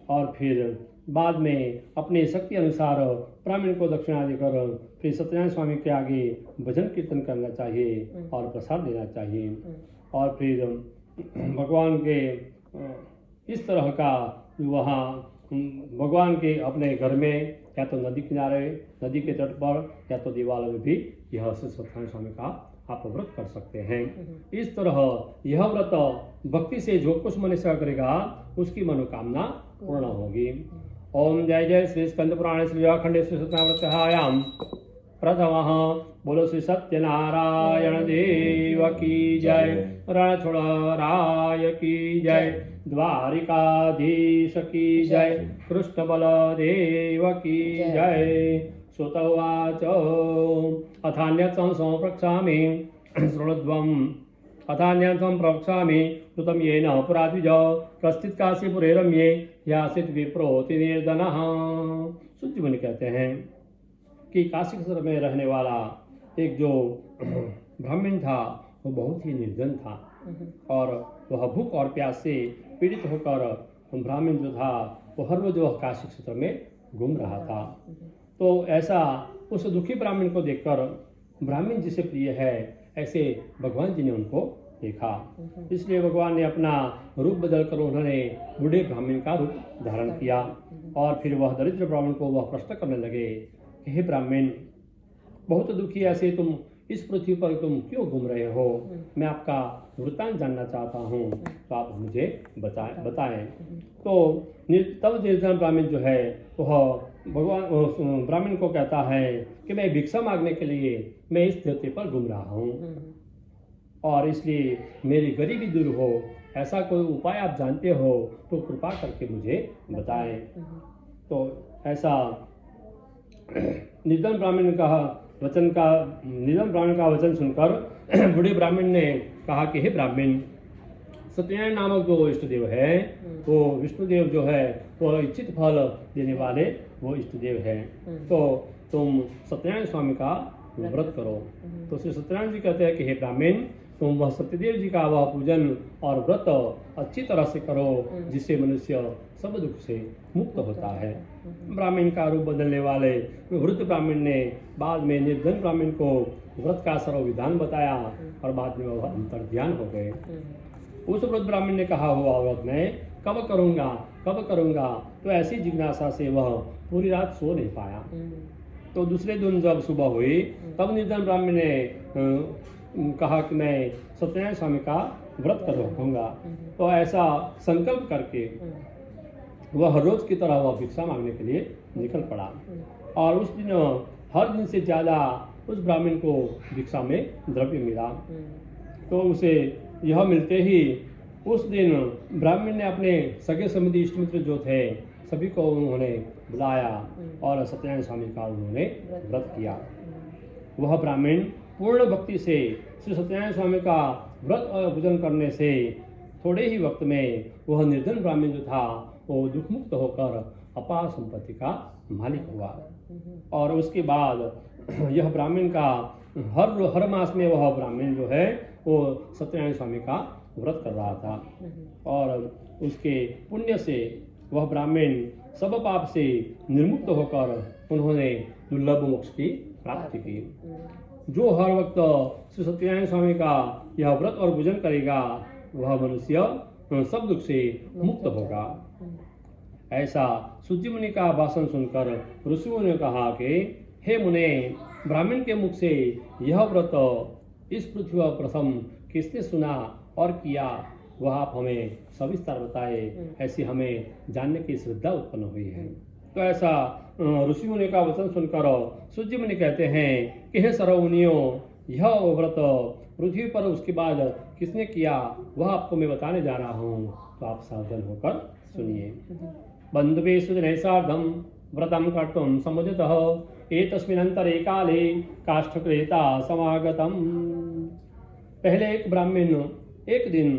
और फिर बाद में अपने शक्ति अनुसार ब्राह्मण को दक्षिणा देकर फिर सत्यनारायण स्वामी के आगे भजन कीर्तन करना चाहिए और प्रसाद देना चाहिए और फिर भगवान के इस तरह का वहाँ भगवान के अपने घर में या तो नदी किनारे, नदी के तट पर या तो दीवारों में भी यह सत्यनारायण स्वामी का आप व्रत कर सकते हैं। इस तरह यह व्रत भक्ति से जो कुछ मनुष्य करेगा उसकी मनोकामना पूर्ण होगी। ओम जय जय श्री स्कंद पुराण श्री खंडे श्री सत्यनारायण प्रथम बोलो श्री सत्यनारायण देव की जय, रणछोड़ राय की जय, द्वारिकाधीश की जय, कृष्ण बलदेव की जय। श्रुत उवाच अथान्यत् संशयं प्रवक्ष्यामि शृणुध्वम् अथान्यत् प्रवक्ष्यामि श्रुतं येन पुरा द्विज कश्चित् काशीपुरे रम्ये यासीत् विप्रोति निर्धनः। सूत मुनि कहते हैं कि काशी क्षेत्र में रहने वाला एक जो ब्राह्मण था वो बहुत ही निर्धन था और वह भूख और प्यास से पीड़ित होकर ब्राह्मण जो था वो हर रोज वह काशी क्षेत्र में घूम रहा था। तो ऐसा उस दुखी ब्राह्मण को देखकर ब्राह्मण जिसे प्रिय है ऐसे भगवान जी ने उनको देखा, इसलिए भगवान ने अपना रूप बदलकर उन्होंने बूढ़े ब्राह्मण का रूप धारण किया और फिर वह दरिद्र ब्राह्मण को वह प्रश्न करने लगे, हे ब्राह्मण, बहुत दुखी ऐसे तुम इस पृथ्वी पर तुम क्यों घूम रहे हो? मैं आपका वृत्तांत जानना चाहता हूँ, तो आप मुझे बताएं। तो तब निर्धन ब्राह्मण जो है वह भगवान ब्राह्मण को कहता है कि मैं भिक्षा मांगने के लिए मैं इस धरती पर घूम रहा हूँ और इसलिए मेरी गरीबी दूर हो, ऐसा कोई उपाय आप जानते हो तो कृपा करके मुझे बताएं। तो ऐसा निर्धन ब्राह्मण का वचन सुनकर बूढ़े ब्राह्मण ने कहा कि हे ब्राह्मण, सत्यनारायण नामक जो इष्ट देव है वो विष्णुदेव जो है वो इच्छित फल देने वाले वो इष्ट देव है, तो तुम सत्यनारायण स्वामी का व्रत करो। तो श्री सत्यनारायण जी कहते हैं कि हे ब्राह्मण, तुम वह सत्यदेव जी का वह पूजन और व्रत अच्छी तरह से करो जिससे मनुष्य सब दुख से मुक्त होता है। ब्राह्मण का रूप बदलने वाले वृद्ध ब्राह्मण ने बाद में निर्धन ब्राह्मण को व्रत का सर्व विधान बताया और बाद में वह अंतर्ध्यान हो गए। उस वृद्ध ब्राह्मण ने कहा हुआ व्रत मैं कब करूँगा, तो ऐसी जिज्ञासा से वह पूरी रात सो नहीं पाया। तो दूसरे दिन जब सुबह हुई तब निर्धन ब्राह्मण ने कहा कि मैं सत्यनारायण स्वामी का व्रत कर रखूँगा। तो ऐसा संकल्प करके वह रोज की तरह वह भिक्षा मांगने के लिए निकल पड़ा और उस दिन हर दिन से ज़्यादा उस ब्राह्मण को भिक्षा में द्रव्य मिला। तो उसे यह मिलते ही उस दिन ब्राह्मण ने अपने सगे संबंधी इष्ट मित्र जो थे सभी को उन्होंने बुलाया और सत्यनारायण स्वामी का उन्होंने व्रत किया। वह ब्राह्मण पूर्ण भक्ति से श्री सत्यनारायण स्वामी का व्रत और पूजन करने से थोड़े ही वक्त में वह निर्धन ब्राह्मण जो था वो दुख मुक्त होकर अपार संपत्ति का मालिक हुआ। और उसके बाद यह ब्राह्मण का हर मास में वह ब्राह्मण जो है वो सत्यनारायण स्वामी का व्रत कर रहा था और उसके पुण्य से वह ब्राह्मण सब पाप से निर्मुक्त होकर उन्होंने दुर्लभ मोक्ष की प्राप्ति की। जो हर वक्त श्री सत्यनारायण स्वामी का यह व्रत और भोजन करेगा वह मनुष्य सब दुख से मुक्त होगा। ऐसा सूची मुनि का भाषण सुनकर ऋषियों ने कहा कि हे मुने, ब्राह्मण के मुख से यह व्रत इस पृथ्वी पर प्रथम किसने सुना और किया, वह आप हमें सविस्तार बताए, ऐसी हमें जानने की श्रद्धा उत्पन्न हुई है। तो ऐसा ऋषि मुनि का वचन सुनकर सूर्य मुनि कहते हैं कि हे सर्वमुनियों, यह व्रत पृथ्वी पर उसके बाद किसने किया वह आपको मैं बताने जा रहा हूँ, तो आप सावधान होकर सुनिए। बंधुवेषु जनैः सार्धं व्रतं कर्तुं समुदितः एतस्मिन्नन्तरे काले काष्ठक्रेता समागतम्। पहले एक ब्राह्मण एक दिन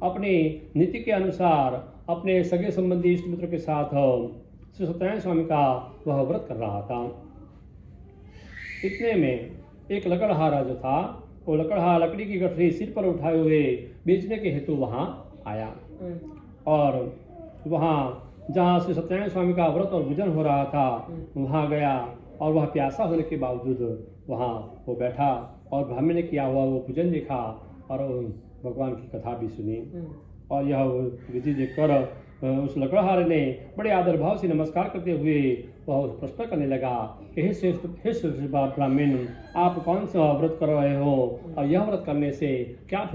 अपनी नीति के अनुसार अपने सगे संबंधी इष्ट मित्र के साथ श्री सत्यनारायण स्वामी का वह व्रत कर रहा था। इतने में एक लकड़हारा जो था, वो लकड़हारा लकड़ी की गठरी सिर पर उठाए हुए बेचने के हेतु वहाँ आया और वहाँ जहाँ श्री सत्यनारायण स्वामी का व्रत और भोजन हो रहा था वहाँ गया और वह प्यासा होने के बावजूद वहाँ वो बैठा और ब्राह्मण ने किया हुआ वो भोजन देखा और भगवान की कथा भी सुनी। और यह विधि देखकर उस लकड़हारे ने बड़े आदर भाव से नमस्कार करते हुए वह प्रश्न करने लगा कि हे श्रेष्ठ ब्राह्मण, आप कौन सा व्रत कर रहे हो और यह व्रत करने से क्या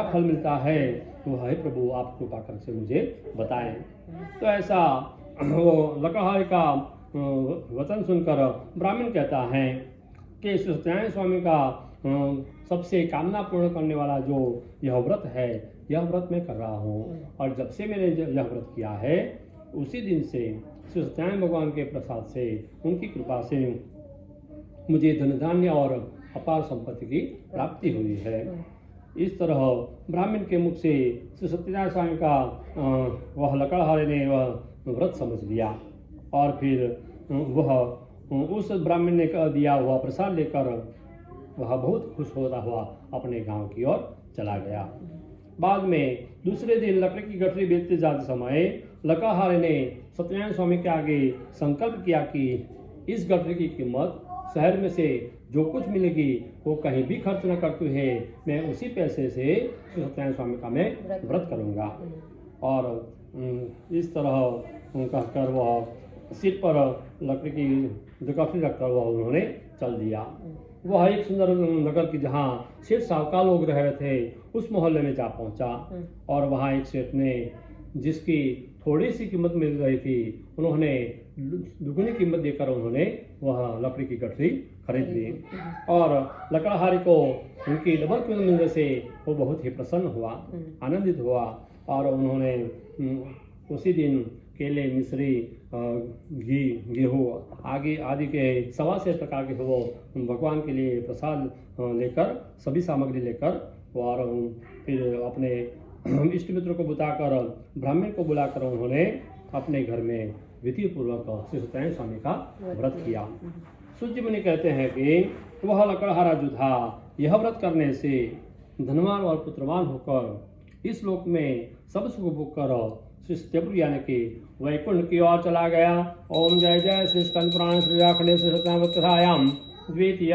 फल मिलता है, तो हे प्रभु आप कृपा करके मुझे बताएं। तो ऐसा वो लकड़हारे का वचन सुनकर ब्राह्मण कहता है कि श्री सत्यनारायण स्वामी का सबसे कामना पूर्ण करने वाला जो यह व्रत है, यह व्रत मैं कर रहा हूँ और जब से मैंने यह व्रत किया है उसी दिन से श्री सत्यनारायण भगवान के प्रसाद से, उनकी कृपा से मुझे धन धान्य और अपार संपत्ति की प्राप्ति हुई है। इस तरह ब्राह्मण के मुख से श्री सत्यनारायण स्वामी का वह लकड़हारे ने वह व्रत समझ लिया और फिर वह उस ब्राह्मण ने दिया हुआ प्रसाद लेकर वह बहुत खुश होता हुआ अपने गांव की ओर चला गया। बाद में दूसरे दिन लकड़ी की गठरी बेचते जाते समय लकड़हारे ने सत्यनारायण स्वामी के आगे संकल्प किया कि इस गठरी की कीमत शहर में से जो कुछ मिलेगी वो कहीं भी खर्च न करते हुए मैं उसी पैसे से सत्यनारायण स्वामी का मैं व्रत करूँगा। और इस तरह कहकर वह सिर पर लकड़ी की गठरी रखकर वह उन्होंने चल दिया। वह एक सुंदर नगर की जहाँ सेठ साहूकार लोग रह रहे थे उस मोहल्ले में जा पहुँचा और वहाँ एक सेठ ने जिसकी थोड़ी सी कीमत मिल रही थी उन्होंने दुगनी कीमत देकर उन्होंने वह लकड़ी की गठरी खरीद ली और लकड़हारे को उनकी डबल कीमत मिलने से वो बहुत ही प्रसन्न हुआ, आनंदित हुआ और उन्होंने उसी दिन केले, मिश्री, घी, गेहूँ आदि के 125 प्रकार के वो भगवान के लिए प्रसाद लेकर सभी सामग्री लेकर और फिर अपने इष्ट मित्र को बुलाकर ब्राह्मण को बुलाकर उन्होंने अपने घर में विधि पूर्वक श्री सत्यनारायण स्वामी का व्रत किया। सूर्य मुनि कहते हैं कि वह लकड़हारा जो था यह व्रत करने से धनवान और पुत्रवान होकर इस लोक में सब सुख भोग कर श्री सत्यपुर यानी कि वैकुंठ की ओर चला गया। ओम जय जय श्री स्कंद पुराण श्री अखंड श्री सत्यनारायण कथायाम द्वितीय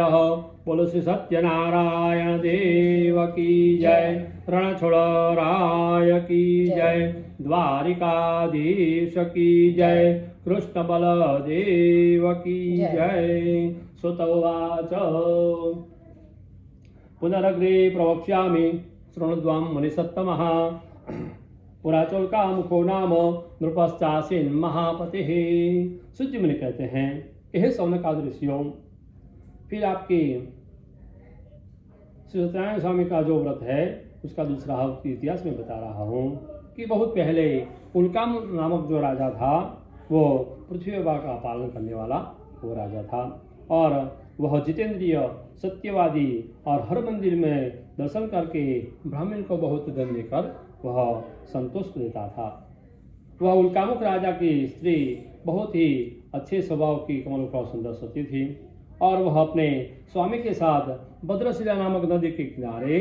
बोलो श्री सत्यनारायण देव की जय, रणछोड़ राय की जय, द्वारिकाधीश की जय, कृष्ण बलदेव की जय। सुतवाच पुनरग्रे प्रवक्ष्यामि शृणुध्वं मुनिसत्तमः, पुराचोल्का मुखो नाम नृपश्चासीन महापतिः। सूर्य मुनि कहते हैं कि हे सौनकादि ऋषियों, फिर आपकी श्री सत्यनारायण स्वामी का जो व्रत है उसका दूसरा इतिहास में बता रहा हूँ कि बहुत पहले उल्का नामक जो राजा था वो पृथ्वी का पालन करने वाला वो राजा था और वह जितेंद्रिय, सत्यवादी और हर मंदिर में दर्शन करके ब्राह्मण को बहुत धन देकर वह संतोष देता था। वह उल्कामुख राजा की स्त्री बहुत ही अच्छे स्वभाव की कमल सुंदर सती थी और वह अपने स्वामी के साथ भद्रशिला नामक नदी के किनारे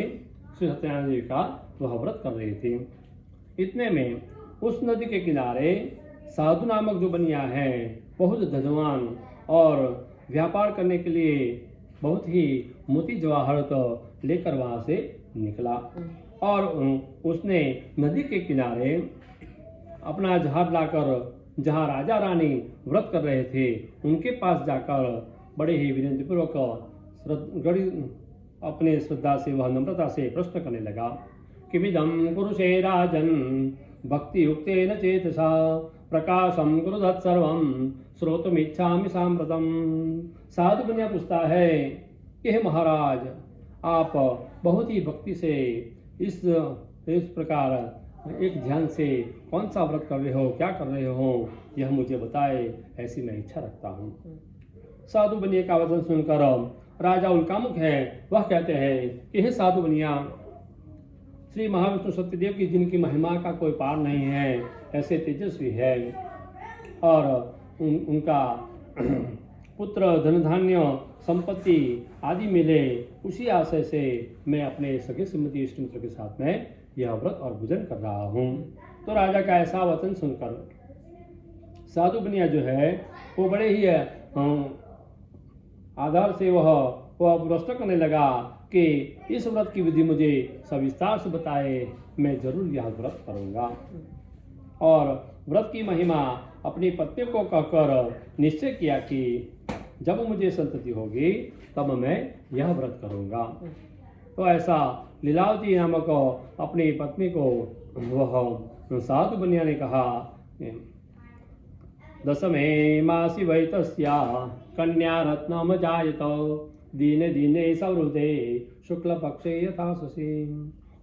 श्री सत्यनारायण जी का वह व्रत कर रही थी। इतने में उस नदी के किनारे साधु नामक जो बनिया है बहुत धनवान और व्यापार करने के लिए बहुत ही मोती जवाहरत लेकर वहाँ से निकला और उसने नदी के किनारे अपना जहाज लाकर जहाँ राजा रानी व्रत कर रहे थे उनके पास जाकर बड़े ही विनम्रपूर्वक अपने श्रद्धा से वह नम्रता से प्रश्न करने लगा किमिदं कुरुषे राजन् भक्ति युक्तेन चेतसा प्रकाशम कुरु तत्सर्वं श्रोतुमिच्छामि सांप्रतम। साधु बनिया पूछता है कि हे महाराज, आप बहुत ही भक्ति से इस प्रकार एक ध्यान से कौन सा व्रत कर रहे हो, क्या कर रहे हो, यह मुझे बताए, ऐसी मैं इच्छा रखता हूँ। साधु बनिया का वचन सुनकर राजा उल्कामुख है, वह कहते हैं कि हे साधु बनिया, श्री महाविष्णु सत्यदेव की जिनकी महिमा का कोई पार नहीं है, ऐसे तेजस्वी है और उनका पुत्र धन धान्य संपत्ति आदि मिले, उसी आशय से मैं अपने सगे सम्मति इष्ट मित्र के साथ में यह व्रत और भोजन कर रहा हूँ। तो राजा का ऐसा वचन सुनकर साधु बनिया जो है वो बड़े ही आधार से वह प्रश्न करने लगा कि इस व्रत की विधि मुझे सविस्तार से बताए, मैं जरूर यह व्रत करूँगा। और व्रत की महिमा अपनी पत्नी को कहकर निश्चय किया कि जब मुझे संतति होगी तब मैं यह व्रत करूँगा। तो ऐसा लीलावती नामक अपनी पत्नी को वह साधु बनिया ने कहा दशमे मासी वै तस्या कन्या रत्नम जायत दीने दीने सवृदे शुक्ल पक्षे यथा शशि।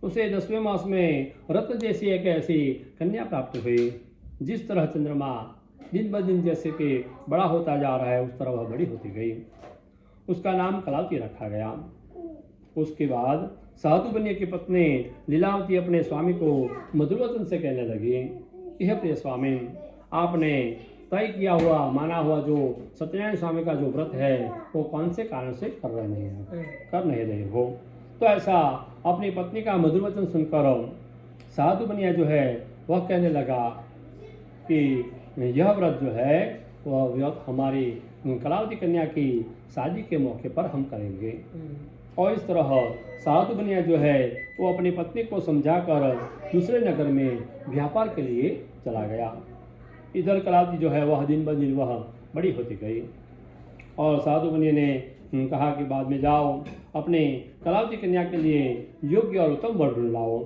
उसे 10वें मास में रत्न जैसी एक ऐसी कन्या प्राप्त हुई, जिस तरह चंद्रमा दिन ब दिन जैसे कि बड़ा होता जा रहा है उस तरह वह बड़ी होती गई। उसका नाम कलावती रखा गया। उसके बाद साधु बनिया की पत्नी लीलावती अपने स्वामी को मधुर वचन से कहने लगी, यह प्रिय स्वामी, आपने तय किया हुआ माना हुआ जो सत्यनारायण स्वामी का जो व्रत है वो कौन से कारण से कर नहीं रहे हो। तो ऐसा अपनी पत्नी का मधुर वचन सुनकर साधु बनिया जो है वह कहने लगा कि यह व्रत जो है वह व्रत हमारी कलावती कन्या की शादी के मौके पर हम करेंगे। और इस तरह साधु बनिया जो है वो अपनी पत्नी को समझाकर दूसरे नगर में व्यापार के लिए चला गया। इधर कलावती जो है वह दिन ब दिन वह बड़ी होती गई और साधु बनिया ने कहा कि बाद में जाओ अपने कलावती कन्या के लिए योग्य और उत्तम वर ढूंढ लाओ।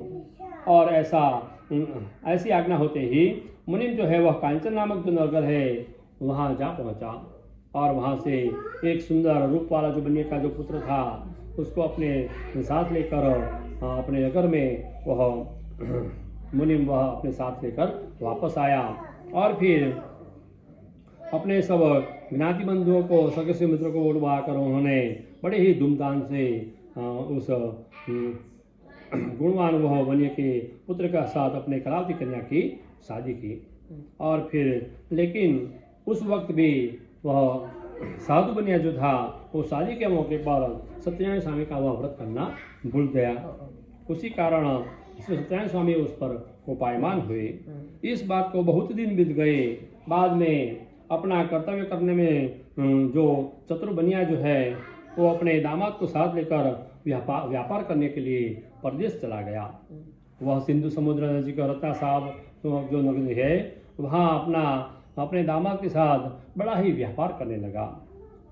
और ऐसी आज्ञा होते ही मुनिम जो है वह कांचन नामक जो नगर है वहाँ जा पहुँचा और वहाँ से एक सुंदर रूप वाला जो बनिया का जो पुत्र था उसको अपने साथ लेकर अपने नगर में वह मुनिम वह अपने साथ लेकर वापस आया और फिर अपने सब ज्ञाति बंधुओं को सगे मित्रों को बुलवाकर उन्होंने बड़े ही धूमधाम से उस गुणवान वह बनिया के पुत्र का साथ अपने कलावती कन्या की शादी की। और फिर लेकिन उस वक्त भी वह साधु बनिया जो था वो शादी के मौके पर सत्यनारायण स्वामी का वह व्रत करना भूल गया। उसी कारण सत्यनारायण स्वामी उस पर कोपायमान हुए। इस बात को बहुत दिन बीत गए। बाद में अपना कर्तव्य करने में जो चतुर बनिया जो है वो अपने दामाद को साथ लेकर व्यापार करने के लिए परदेश चला गया। वह सिंधु समुद्र नजीक रत्ता साहब जो नगरी है वहाँ अपने दामाद के साथ बड़ा ही व्यापार करने लगा।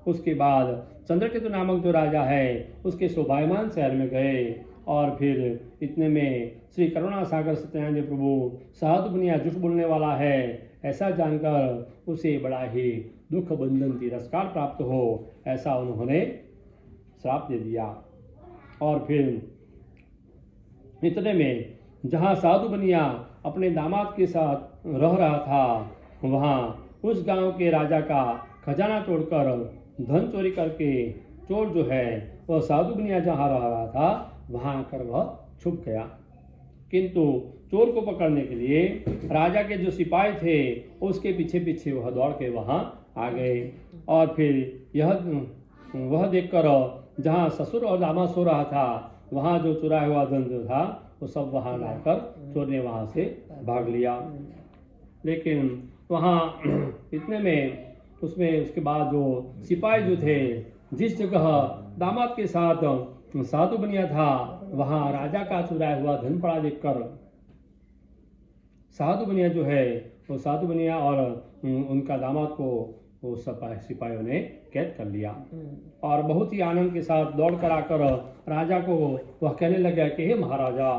उसके बाद चंद्रकेतु नामक जो राजा है उसके शोभायमान शहर में गए और फिर इतने में श्री करुणा सागर सत्यनारायण प्रभु साधु बनिया झूठ बोलने वाला है ऐसा जानकर उसे बड़ा ही दुख बंधन तिरस्कार प्राप्त हो ऐसा उन्होंने श्राप दे दिया। और फिर इतने में जहाँ साधु बनिया अपने दामाद के साथ रह रहा था वहाँ उस गांव के राजा का खजाना तोड़कर धन चोरी करके चोर जो है वह साधु बनिया जहाँ रह रहा था वहाँ आकर वह छुप गया। किंतु चोर को पकड़ने के लिए राजा के जो सिपाही थे उसके पीछे पीछे वह दौड़ के वहाँ आ गए। और फिर वह देखकर जहाँ ससुर और दामाद सो रहा था वहाँ जो चुराया हुआ धन जो था वो सब वहाँ लाकर चोर ने वहाँ से भाग लिया। लेकिन वहाँ इतने में उसके बाद जो सिपाही जो थे जिस जगह दामाद के साथ साधु बनिया था वहां राजा का चुराया हुआ धन पड़ा देखकर साधु बनिया जो है वो साधु बनिया और उनका दामाद को वो सिपाहियों ने कैद कर लिया और बहुत ही आनंद के साथ दौड़ कर आकर राजा को वह कहने लगा कि हे महाराजा,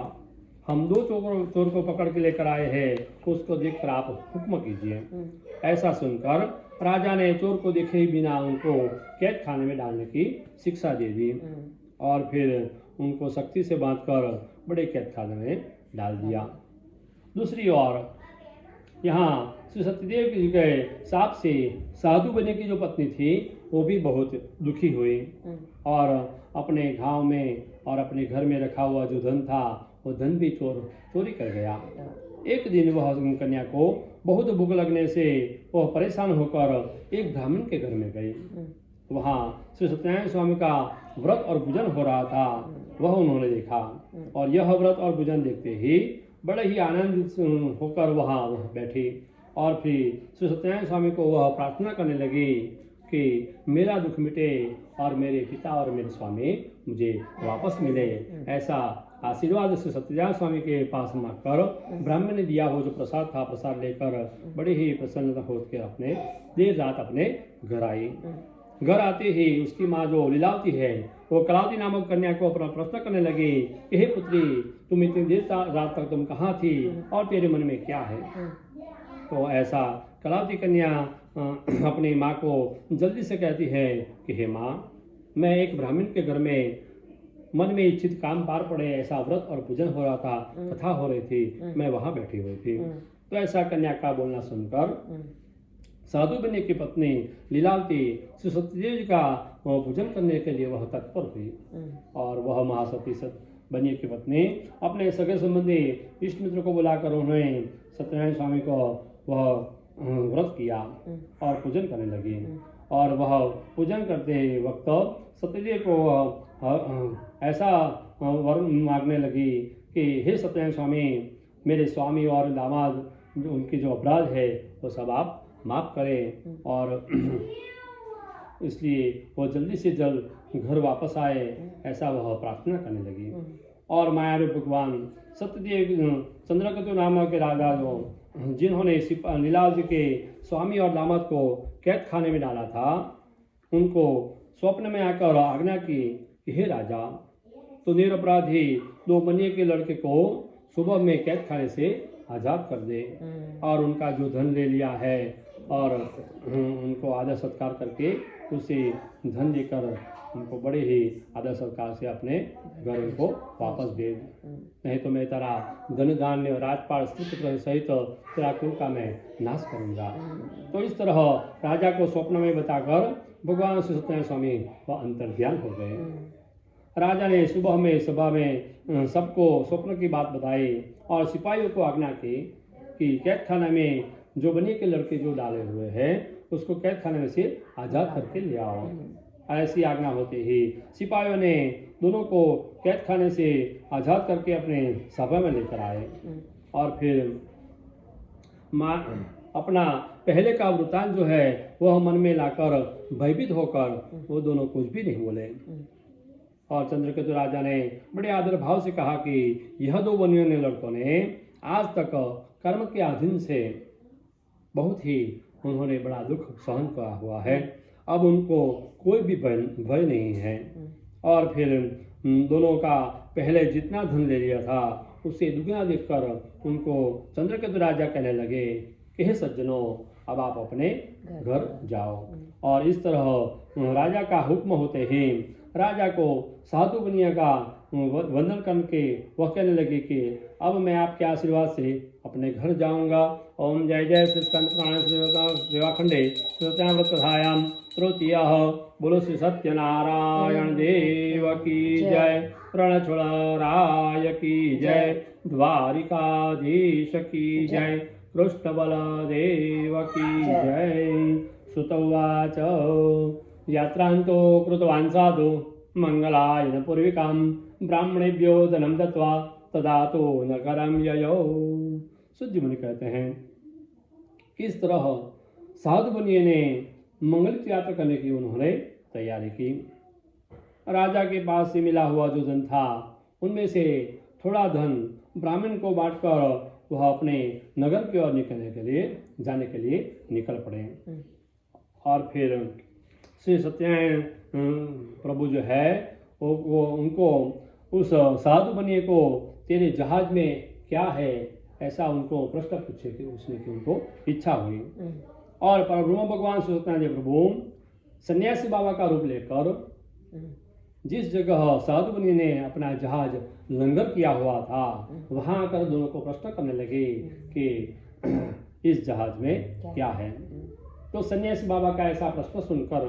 हम दो चोर को पकड़ के लेकर आए हैं, उसको देखकर आप हुक्म कीजिए। ऐसा सुनकर राजा ने चोर को देखे ही बिना उनको कैद खाने में डालने की शिक्षा दे दी और फिर उनको सख्ती से बांधकर बड़े कैद खाने में डाल दिया। दूसरी ओर यहाँ श्री सत्यदेव जी के साप से साधु बने की जो पत्नी थी वो भी बहुत दुखी हुई और अपने गांव में और अपने घर में रखा हुआ जो धन था वो धन भी चोरी कर गया। एक दिन वह कन्या को बहुत भूख लगने से वह परेशान होकर एक ब्राह्मण के घर में गई। वहाँ श्री सत्यनारायण स्वामी का व्रत और पूजन हो रहा था, वह उन्होंने देखा और यह व्रत और पूजन देखते ही बड़े ही आनंदित होकर वहाँ वह बैठी और फिर श्री सत्यनारायण स्वामी को वह प्रार्थना करने लगी कि मेरा दुख मिटे और मेरे पिता और मेरे स्वामी मुझे वापस मिले। ऐसा आशीर्वाद श्री सत्यनारायण स्वामी के पास मांगकर ब्राह्मण ने दिया हो जो प्रसाद था, प्रसाद लेकर बड़े ही प्रसन्नता होकर अपने देर रात अपने घर आई। घर आते ही उसकी माँ जो लीलावती है वो कलावती नामक कन्या को अपना प्रश्न करने लगी कि हे पुत्री, तुम इतनी देर रात तक तुम कहाँ थी और तेरे मन में क्या है। तो ऐसा कलावती कन्या अपनी माँ को जल्दी से कहती है कि हे माँ, मैं एक ब्राह्मण के घर में मन में इच्छित काम पार पड़े, ऐसा व्रत और पूजन हो रहा था, कथा हो रही थी, मैं वहाँ बैठी हुई थी। तो ऐसा कन्या का बोलना सुनकर साधु बने की पत्नी लीलावती श्री सत्यदेव जी का पूजन करने के लिए वह तत्पर हुई और वह महासती बनिए की पत्नी अपने सगे संबंधी इष्ट मित्र को बुलाकर उन्होंने सत्यनारायण स्वामी को वह व्रत किया और पूजन करने लगी और वह पूजन करते वक्त सत्यदेव को ऐसा वर मांगने लगी कि हे सत्यनारायण स्वामी, मेरे स्वामी और दामाद उनकी जो अपराध है वो सब आप माफ करें और इसलिए वो जल्दी से जल्द घर वापस आए, ऐसा वह प्रार्थना करने लगी। और मायारूप भगवान सत्यदेव चंद्रकेतु नामक के राजा जो जिन्होंने लीलावती के स्वामी और दामाद को कैद खाने में डाला था, उनको स्वप्न में आकर आज्ञा की कि हे राजा, तो निरपराधी दो बनिए के लड़के को सुबह में कैद खाने से आज़ाद कर दे और उनका जो धन ले लिया है और उनको आदर सत्कार करके उसे धन देकर उनको बड़े ही आदर सत्कार से अपने घर उनको वापस दे, नहीं तो मैं तेरा धन धान्य राजपाल स्त्री पुत्र सहित तेरा कुल का मैं नाश करूंगा। तो इस तरह राजा को स्वप्न में बताकर भगवान श्री सत्यनारायण स्वामी वह अंतर्ध्यान हो गए। राजा ने सुबह में सभा में सबको स्वप्न की बात बताई और सिपाहियों को आज्ञा की कि कैद खाना में जो बनिए के लड़के जो डाले हुए हैं उसको कैद खाने में से आज़ाद करके ले आओ। ऐसी आज्ञा होते ही सिपाहियों ने दोनों को कैद खाने से आज़ाद करके अपने सभा में लेकर आए और फिर अपना पहले का वृतांत जो है वह मन में लाकर भयभीत होकर वो दोनों कुछ भी नहीं बोले। और चंद्रकेतु राजा ने बड़े आदर भाव से कहा कि यह दो बनियों ने लड़कों ने आज तक कर्म के अधीन से बहुत ही उन्होंने बड़ा दुख सहन किया हुआ है, अब उनको कोई भी भय नहीं है। और फिर दोनों का पहले जितना धन ले लिया था उससे दुगना देखकर उनको चंद्रकेतु राजा कहने लगे कि हे सज्जनों, अब आप अपने घर जाओ। और इस तरह राजा का हुक्म होते ही राजा को साधु बनिया का वंदन करके वह कहने लगे कि अब मैं आपके आशीर्वाद से अपने घर जाऊंगा। ओम जय जय श्री स्कंद पुराण सेवाखंडे सत्याव्रत कथायाम तृतीय बोलो श्री सत्यनारायण देव की जय, रणछोड़राय की जय, द्वारिकाधीश की जय, कृष्ण बलदेव की जय। श्रुतवाच यात्रांतो कृतवान् साधु मंगलायन पूर्विकां ब्राह्मणेभ्यो धनं दत्वा तदा तो नगरम ययो। शुद्ध मुनि कहते हैं इस तरह साधु बनिए ने मंगलित यात्रा करने की उन्होंने तैयारी की। राजा के पास से मिला हुआ जो धन था उनमें से थोड़ा धन ब्राह्मण को बांटकर वह अपने नगर की ओर जाने के लिए निकल पड़े। और फिर श्री सत्यनारायण प्रभु जो है वो उनको उस साधु बनिए को तेरे जहाज में क्या है ऐसा उनको प्रश्न पूछने की उनको इच्छा हुई। और परब्रह्म भगवान श्री सत्यनारायण प्रभु सन्यासी बाबा का रूप लेकर जिस जगह साधु बनिए ने अपना जहाज लंगर किया हुआ था वहां आकर दोनों को प्रश्न करने लगे कि इस जहाज में क्या है। तो सन्यासी बाबा का ऐसा प्रश्न सुनकर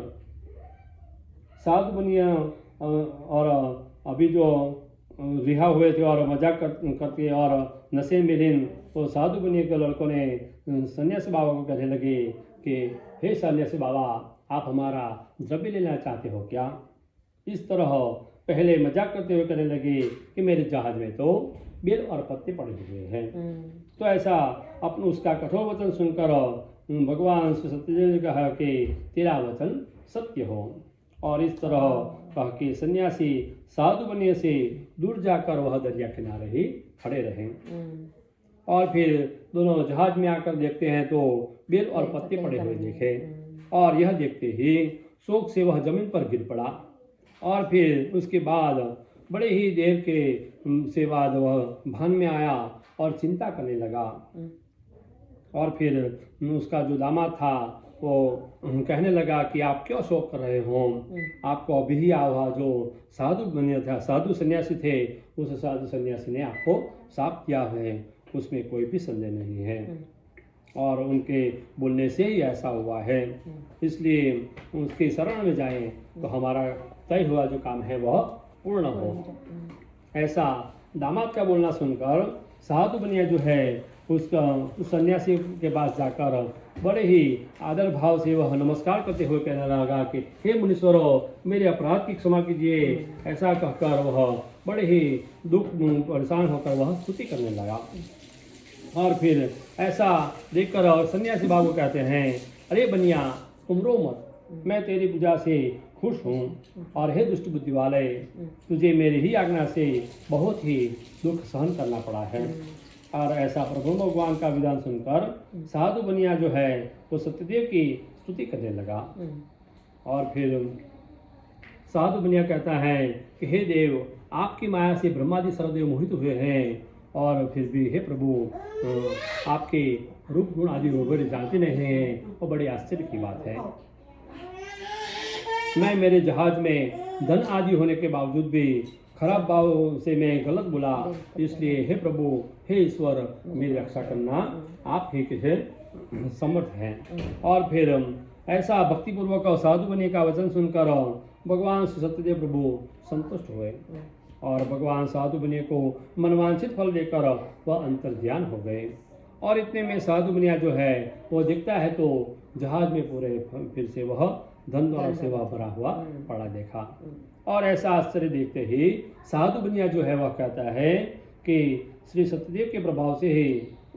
साधु बनिए और अभी जो रिहा हुए थे और मजाक करते और नशे में लीन तो साधु बनिए के लड़कों ने सन्यासी बाबा को कहने लगे कि हे सन्यासी बाबा आप हमारा द्रव्य लेना चाहते हो क्या। इस तरह पहले मजाक करते हुए कहने लगे कि मेरे जहाज में तो बेल और पत्ते पड़े हुए हैं। तो ऐसा अपन उसका कठोर वचन सुनकर भगवान श्री सत्यदेव ने कहा कि तेरा वचन सत्य हो। और इस तरह कह के सन्यासी साधु बनिए से दूर जाकर वह दरिया किनारे ही खड़े रहे। और फिर दोनों जहाज में आकर देखते हैं तो बेल और पत्ते पड़े हुए देखे और यह देखते ही शोक से वह जमीन पर गिर पड़ा। और फिर उसके बाद बड़े ही देर से बाद वह भान में आया और चिंता करने लगा। और फिर उसका जो दामाद था वो कहने लगा कि आप क्यों शोक कर रहे हो, आपको अभी ही आया हुआ जो साधु बनिए था साधु सन्यासी थे उस साधु सन्यासी ने आपको साफ किया है, उसमें कोई भी संदेह नहीं है और उनके बोलने से ही ऐसा हुआ है, इसलिए उसके शरण में जाएं तो हमारा तय हुआ जो काम है वह पूर्ण हो। ऐसा दामाद का बोलना सुनकर साधु बनिया जो है उस सन्यासी के पास जाकर बड़े ही आदर भाव से वह नमस्कार करते हुए कहने लगा कि हे मुनीश्वरो मेरे अपराध की क्षमा कीजिए। ऐसा कहकर वह बड़े ही दुख परेशान होकर वह स्तुति करने लगा। और फिर ऐसा देखकर सन्यासी बाबू कहते हैं अरे बनिया तुम रो मत, मैं तेरी पूजा से खुश हूँ और हे दुष्ट बुद्धि वाले तुझे मेरी ही आज्ञा से बहुत ही दुख सहन करना पड़ा है। और ऐसा प्रभु भगवान का विधान सुनकर साधु बनिया जो है वो सत्यदेव की स्तुति करने लगा। और फिर साधु बनिया कहता है कि हे देव आपकी माया से ब्रह्मादि सर्वदेव मोहित हुए हैं और फिर भी हे प्रभु आपके रूप गुण आदि वगैरह जानते नहीं हैं, वो बड़े आश्चर्य की बात है। मैं मेरे जहाज में धन आदि होने के बावजूद भी खराब भाव से मैं गलत बोला, इसलिए हे प्रभु हे ईश्वर मेरी रक्षा करना आप ही के समर्थ हैं। और फिर ऐसा भक्तिपूर्वक साधु बनिए का वचन सुनकर भगवान श्री सत्यदेव प्रभु संतुष्ट हुए और भगवान साधु बनिए को मनवांछित फल देकर वह अंतर्ध्यान हो गए। और इतने में साधु बनिया जो है वो दिखता है तो जहाज में पूरे फिर से वह धन दौलत से वह भरा हुआ पड़ा देखा। और ऐसा आश्चर्य देखते ही साधु बनिया जो है वह कहता है कि श्री सत्यदेव के प्रभाव से ही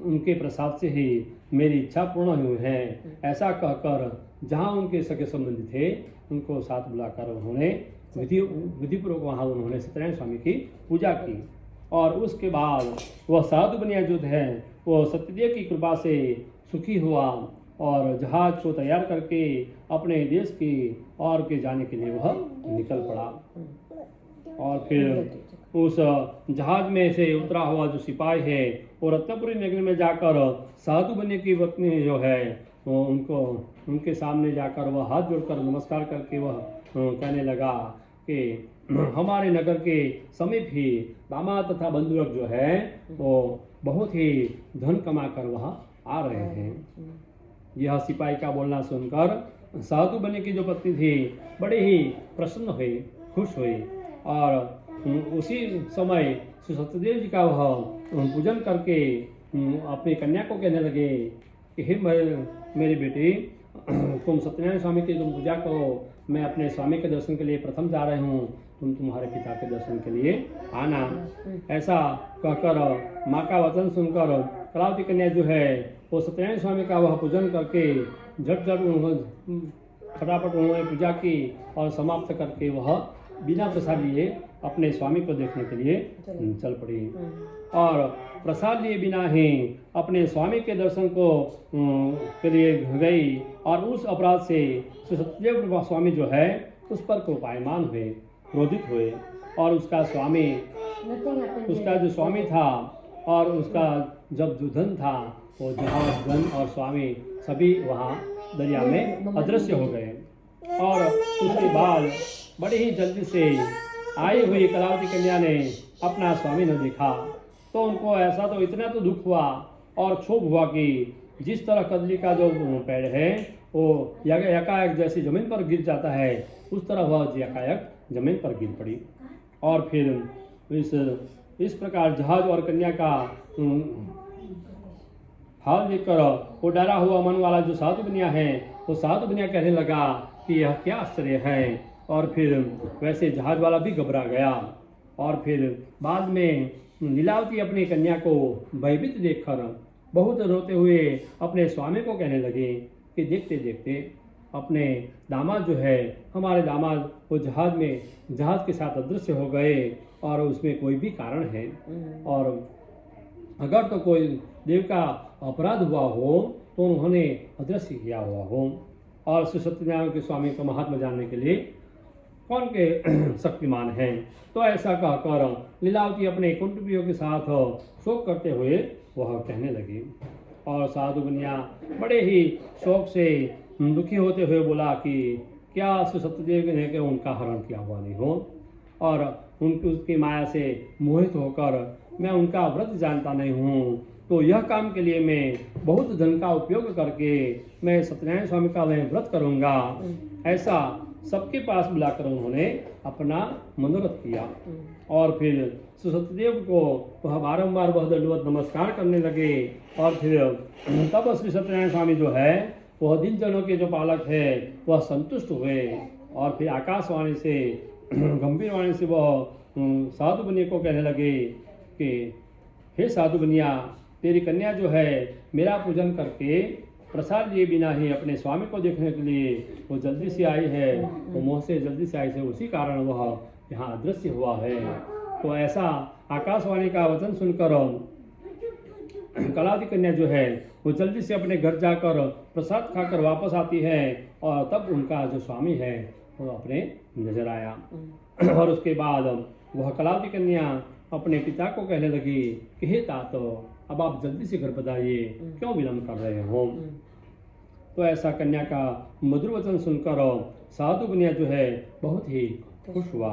उनके प्रसाद से ही मेरी इच्छा पूर्ण हुई है। ऐसा कहकर जहाँ उनके सगे संबंधी थे उनको साथ बुलाकर उन्होंने विधिपूर्वक वहाँ उन्होंने सत्यनारायण स्वामी की पूजा की। और उसके बाद वह साधु बनिया जो है वो सत्यदेव की कृपा से सुखी हुआ और जहाज को तैयार करके अपने देश की ओर के जाने के लिए वह निकल पड़ा। और फिर उस जहाज में से उतरा हुआ जो सिपाही है वो रत्नपुरी नगर में जाकर साधु बनिए की पत्नी जो है वो उनके सामने जाकर वह हाथ जोड़कर नमस्कार करके वह कहने लगा कि हमारे नगर के समीप ही दामाद तथा बंधुवर्ग जो है वो बहुत ही धन कमा कर वहाँ आ रहे हैं। यह सिपाही का बोलना सुनकर साधु बनिए की जो पत्नी थी बड़े ही प्रसन्न हुई, खुश हुई और उसी समय श्री सत्यदेव जी का वह पूजन करके अपनी कन्या को कहने लगे कि हे मेरी बेटी तुम सत्यनारायण स्वामी की तुम पूजा करो, मैं अपने स्वामी के दर्शन के लिए प्रथम जा रही हूँ, तुम तुम्हारे पिता के दर्शन के लिए आना। ऐसा कहकर माँ का वचन सुनकर कलावती कन्या जो है वो सत्यनारायण स्वामी का वह पूजन करके झट फटाफट उन्होंने पूजा की और समाप्त करके वह बिना प्रसाद लिए अपने स्वामी को देखने के लिए चल पड़ी और प्रसाद लिए बिना ही अपने स्वामी के दर्शन के लिए गई और उस अपराध से श्री सत्यदेव स्वामी जो है उस पर कोपायमान हुए, क्रोधित हुए और उसका जो स्वामी था और उसका जब जो धन था वो जहाज धन और स्वामी सभी वहाँ दरिया में अदृश्य हो गए। और उसके बाद बड़ी ही जल्दी से आई हुई कलावती कन्या ने अपना स्वामी न देखा तो उनको ऐसा तो इतना तो दुख हुआ और क्षोभ हुआ कि जिस तरह कदली का जो पेड़ है वो एकाएक जैसे जमीन पर गिर जाता है उस तरह वह एकाएक जमीन पर गिर पड़ी। और फिर इस प्रकार जहाज और कन्या का हाल देखकर वो डरा हुआ मन वाला जो साधु बनिया है वो साधु बनिया कहने लगा कि यह क्या आश्चर्य है। और फिर वैसे जहाज वाला भी घबरा गया और फिर बाद में लीलावती अपनी कन्या को भयभीत देखकर बहुत रोते हुए अपने स्वामी को कहने लगे कि देखते देखते अपने दामाद जो है हमारे दामाद वो जहाज के साथ अदृश्य हो गए और उसमें कोई भी कारण है और अगर तो कोई देव का अपराध हुआ हो तो उन्होंने अदृश्य किया हुआ हो। और श्री सत्यनारायण के स्वामी को महात्मा जानने के लिए कौन के शक्तिमान हैं। तो ऐसा कहकर लीलावती अपने कुंटुबियों के साथ शोक करते हुए वह कहने लगी और साधु बनिया बड़े ही शोक से दुखी होते हुए बोला कि क्या श्री सत्यदेव ने कि उनका हरण किया हुआ नहीं हो और उसकी माया से मोहित होकर मैं उनका व्रत जानता नहीं हूँ तो यह काम के लिए मैं बहुत धन का उपयोग करके मैं सत्यनारायण स्वामी का मैं व्रत करूँगा। ऐसा सबके पास बुलाकर उन्होंने अपना मनोरथ किया और फिर श्री सत्यदेव को वह बारंबार वह दंडवत नमस्कार करने लगे। और फिर तब श्री सत्यनारायण स्वामी जो है वह दिन जनों के जो पालक है वह संतुष्ट हुए और फिर आकाशवाणी से गंभीर वाणी से वह साधु बनिया को कहने लगे कि हे साधु बनिया तेरी कन्या जो है मेरा पूजन करके प्रसाद लिए बिना ही अपने स्वामी को देखने के लिए वो जल्दी से आई है वो मोह से जल्दी से आई है उसी कारण वह यहाँ अदृश्य हुआ है। तो ऐसा आकाशवाणी का वचन सुनकर कलावती कन्या जो है वो जल्दी से अपने घर जाकर प्रसाद खाकर वापस आती है और तब उनका जो स्वामी है वो अपने नजर आया। और उसके बाद वह कलावती कन्या अपने पिता को कहने लगी कि हे तातो अब आप जल्दी से घर बताइए क्यों विलम्ब कर रहे हो। तो ऐसा कन्या का मधुर वचन सुनकर साधु बनिया जो है बहुत ही खुश हुआ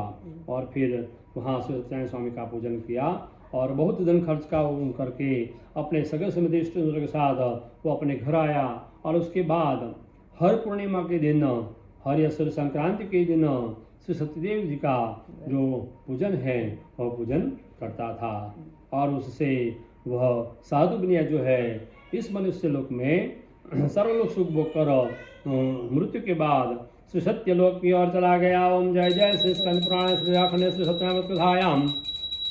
और फिर वहाँ सत्यनारायण स्वामी का पूजन किया और बहुत धन खर्च करके अपने सगे संबंधी इष्टमित्रों के साथ वो अपने घर आया। और उसके बाद हर पूर्णिमा के दिन हर असुर संक्रांति के दिन श्री सत्यदेव जी का जो पूजन है वह पूजन करता था और उससे वह साधु बनिया जो है इस मनुष्य लोक में सर्वलोक सुख भोग कर मृत्यु के बाद श्री सत्यलोक की ओर चला गया। ओम जय जय श्री स्कंद पुराण श्री अखंड श्री सत्यनारायण कथायाम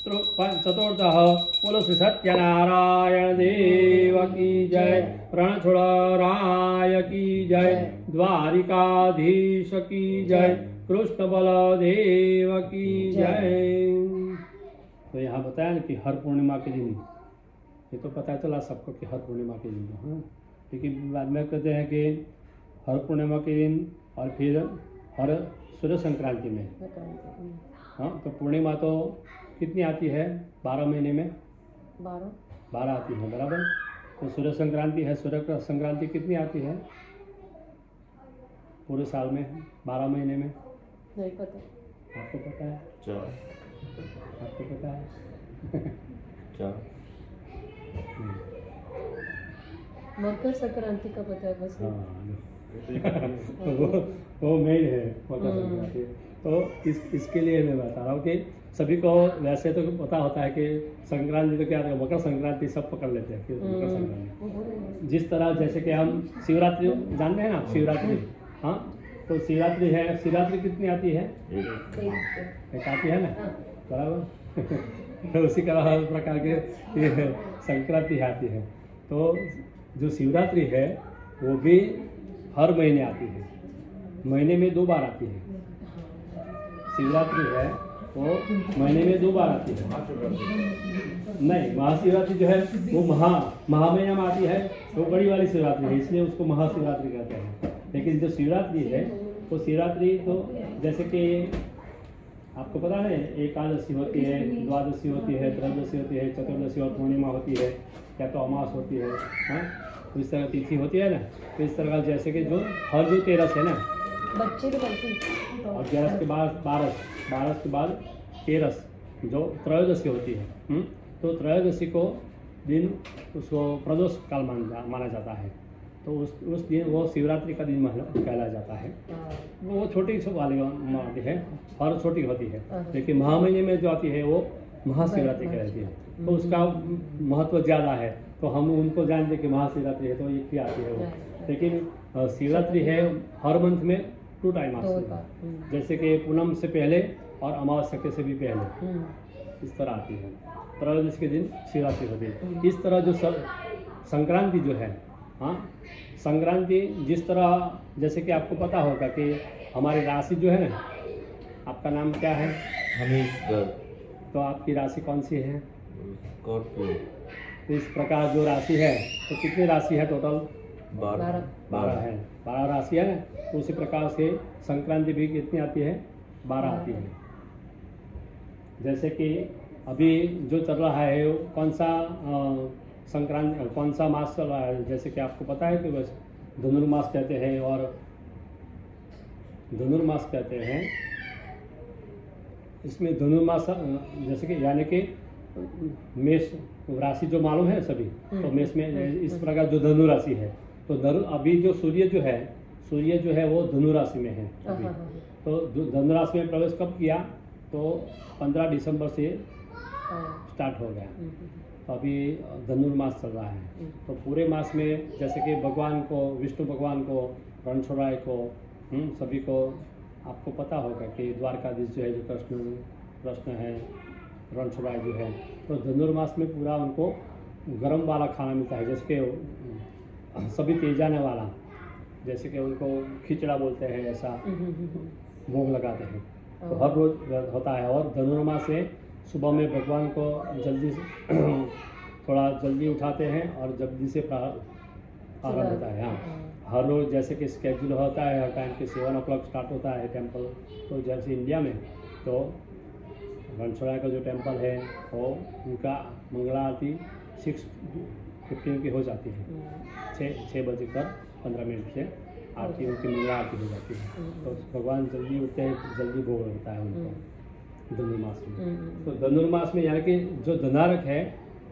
चतुर्थः बोलो श्री सत्यनारायण देव की जय, रणछोड़राय की जय, द्वारिकाधीश की जय, कृष्ण बलदेव की जय। तो यहाँ बताया ना कि हर पूर्णिमा के दिन, ये तो पता चला सबको कि हर पूर्णिमा के दिन है, लेकिन बाद में कहते हैं कि हर पूर्णिमा के दिन और फिर हर सूर्य संक्रांति में। हाँ तो पूर्णिमा तो कितनी आती है 12 महीने में 12 आती है बराबर। तो सूर्य संक्रांति है, सूर्य संक्रांति कितनी आती है पूरे साल में 12 महीने में? नहीं पता। आपको पता है? 4। आपको पता है? 4। मकर संक्रांति का पता है बस। वो मेन है मकर संक्रांति। तो इसके लिए मैं बता रहा हूँ कि सभी को वैसे तो पता होता है कि संक्रांति तो क्या है, मकर संक्रांति सब पकड़ लेते हैं कि मकर संक्रांति। जिस तरह जैसे कि हम शिवरात्रि जानते हैं ना, शिवरात्रि, हाँ तो शिवरात्रि है, शिवरात्रि कितनी आती है? एक आती है ना बराबर। तो उसी प्रकार के संक्रांति आती है। तो जो शिवरात्रि है वो भी हर महीने आती है, महीने में 2 बार आती है। शिवरात्रि है वो महीने में 2 बार आती है। नहीं, महाशिवरात्रि जो है वो महा महीना में आती है, वो बड़ी वाली शिवरात्रि है, इसलिए उसको महाशिवरात्रि कहते हैं। लेकिन जो शिवरात्रि है वो शिवरात्रि तो जैसे कि आपको पता है, एकादशी होती है, द्वादशी होती है, त्रयोदशी होती है, चतुर्दशी और पूर्णिमा होती है, या तो अमास होती है, हाँ, तो इस तरह तिथि होती है ना। तो इस तरह का जैसे कि जो हर जो 13 है ना, बच्चे तो बोलते और 11 के बाद 12 के बाद 13 जो त्रयोदशी होती है, तो त्रयोदशी को दिन उसको प्रदोष काल माना जाता है। तो उस दिन वो शिवरात्रि का दिन कहला जाता है। वो छोटी वाली मानती है, हर छोटी होती है, लेकिन महा महीने में जो आती है वो महाशिवरात्रि कहलाती है। तो उसका महत्व ज़्यादा है, तो हम उनको जानते कि महाशिवरात्रि है तो एक ही आती है वो। लेकिन शिवरात्रि है हर मंथ में 2 टाइम आती है, जैसे कि पूनम से पहले और अमावस्या से भी पहले, इस तरह आती है। त्रयोदशी के दिन शिवरात्रि होती है। इस तरह जो संक्रांति जो है, हाँ, संक्रांति जिस तरह जैसे कि आपको पता होगा कि हमारी राशि जो है ना, आपका नाम क्या है? हमीश। तो आपकी राशि कौन सी है? स्कॉर्पियो। तो इस प्रकार जो राशि है, तो कितनी राशि है टोटल? 12 है। 12 राशि है ना। तो उसी प्रकार से संक्रांति भी कितनी आती है? 12 आती है। जैसे कि अभी जो चल रहा है कौन सा संक्रांति, कौन सा मास चल रहा है? जैसे कि आपको पता है कि बस धनुर्मास कहते हैं, और धनुर्मास कहते हैं। इसमें धनुर्मास जैसे कि यानी कि मेष राशि जो मालूम है सभी, तो मेष में इस प्रकार जो धनु राशि है, तो अभी जो सूर्य जो है वो धनु राशि में है अभी। तो धनु राशि में प्रवेश कब किया? तो 15 दिसंबर से स्टार्ट हो गया। तो अभी धनुर्मास चल रहा है। तो पूरे मास में जैसे कि भगवान को, विष्णु भगवान को, रणछोड़राय को, सभी को आपको पता होगा कि द्वारकाधीश जो है, जो कृष्ण है, रणछोड़राय जो है, तो धनुर्मास में पूरा उनको गर्म वाला खाना मिलता है। जैसे कि सभी तेज जाने वाला, जैसे कि उनको खिचड़ा बोलते हैं, ऐसा भोग लगाते हैं। तो हर रोज होता है। और धनुर्मास से सुबह में भगवान को जल्दी थोड़ा जल्दी उठाते हैं और जल्दी से आरंभ होता है। हाँ, हर रोज जैसे कि स्केड्यूल होता है, हर टाइम के 7 o'clock स्टार्ट होता है टेम्पल। तो जैसे इंडिया में तो रणछोड़राय का जो टेम्पल है वो उनका मंगला आरती 6:15 की हो जाती है। 6 बजे कर 15 मिनट से आरती, उनकी मंगला आरती हो जाती है। तो भगवान जल्दी उठते हैं, जल्दी भोग होता है उनको धनुर्मास में। तो धनुर्मास में यानी कि जो धनारक है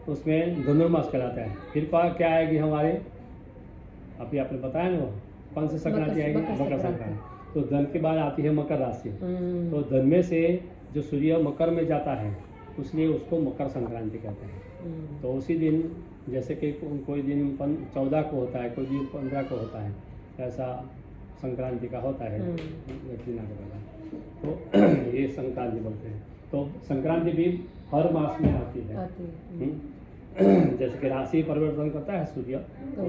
उसमें धनुर्मास कहलाता है। फिर क्या आएगी हमारे, अभी आपने बताया ना, वो कौन सी संक्रांति आएगी? मकर संक्रांति। तो धन के बाद आती है मकर राशि। तो धन में से जो सूर्य मकर में जाता है, इसलिए उसको मकर संक्रांति कहते हैं। तो उसी दिन जैसे कि कोई दिन 14 को होता है, कोई दिन 15 को होता है, ऐसा संक्रांति का होता है दक्षिणा के बाद। तो ये संक्रांति बोलते हैं। तो संक्रांति भी हर मास में आती है। जैसे कि राशि परिवर्तन करता है सूर्य, तो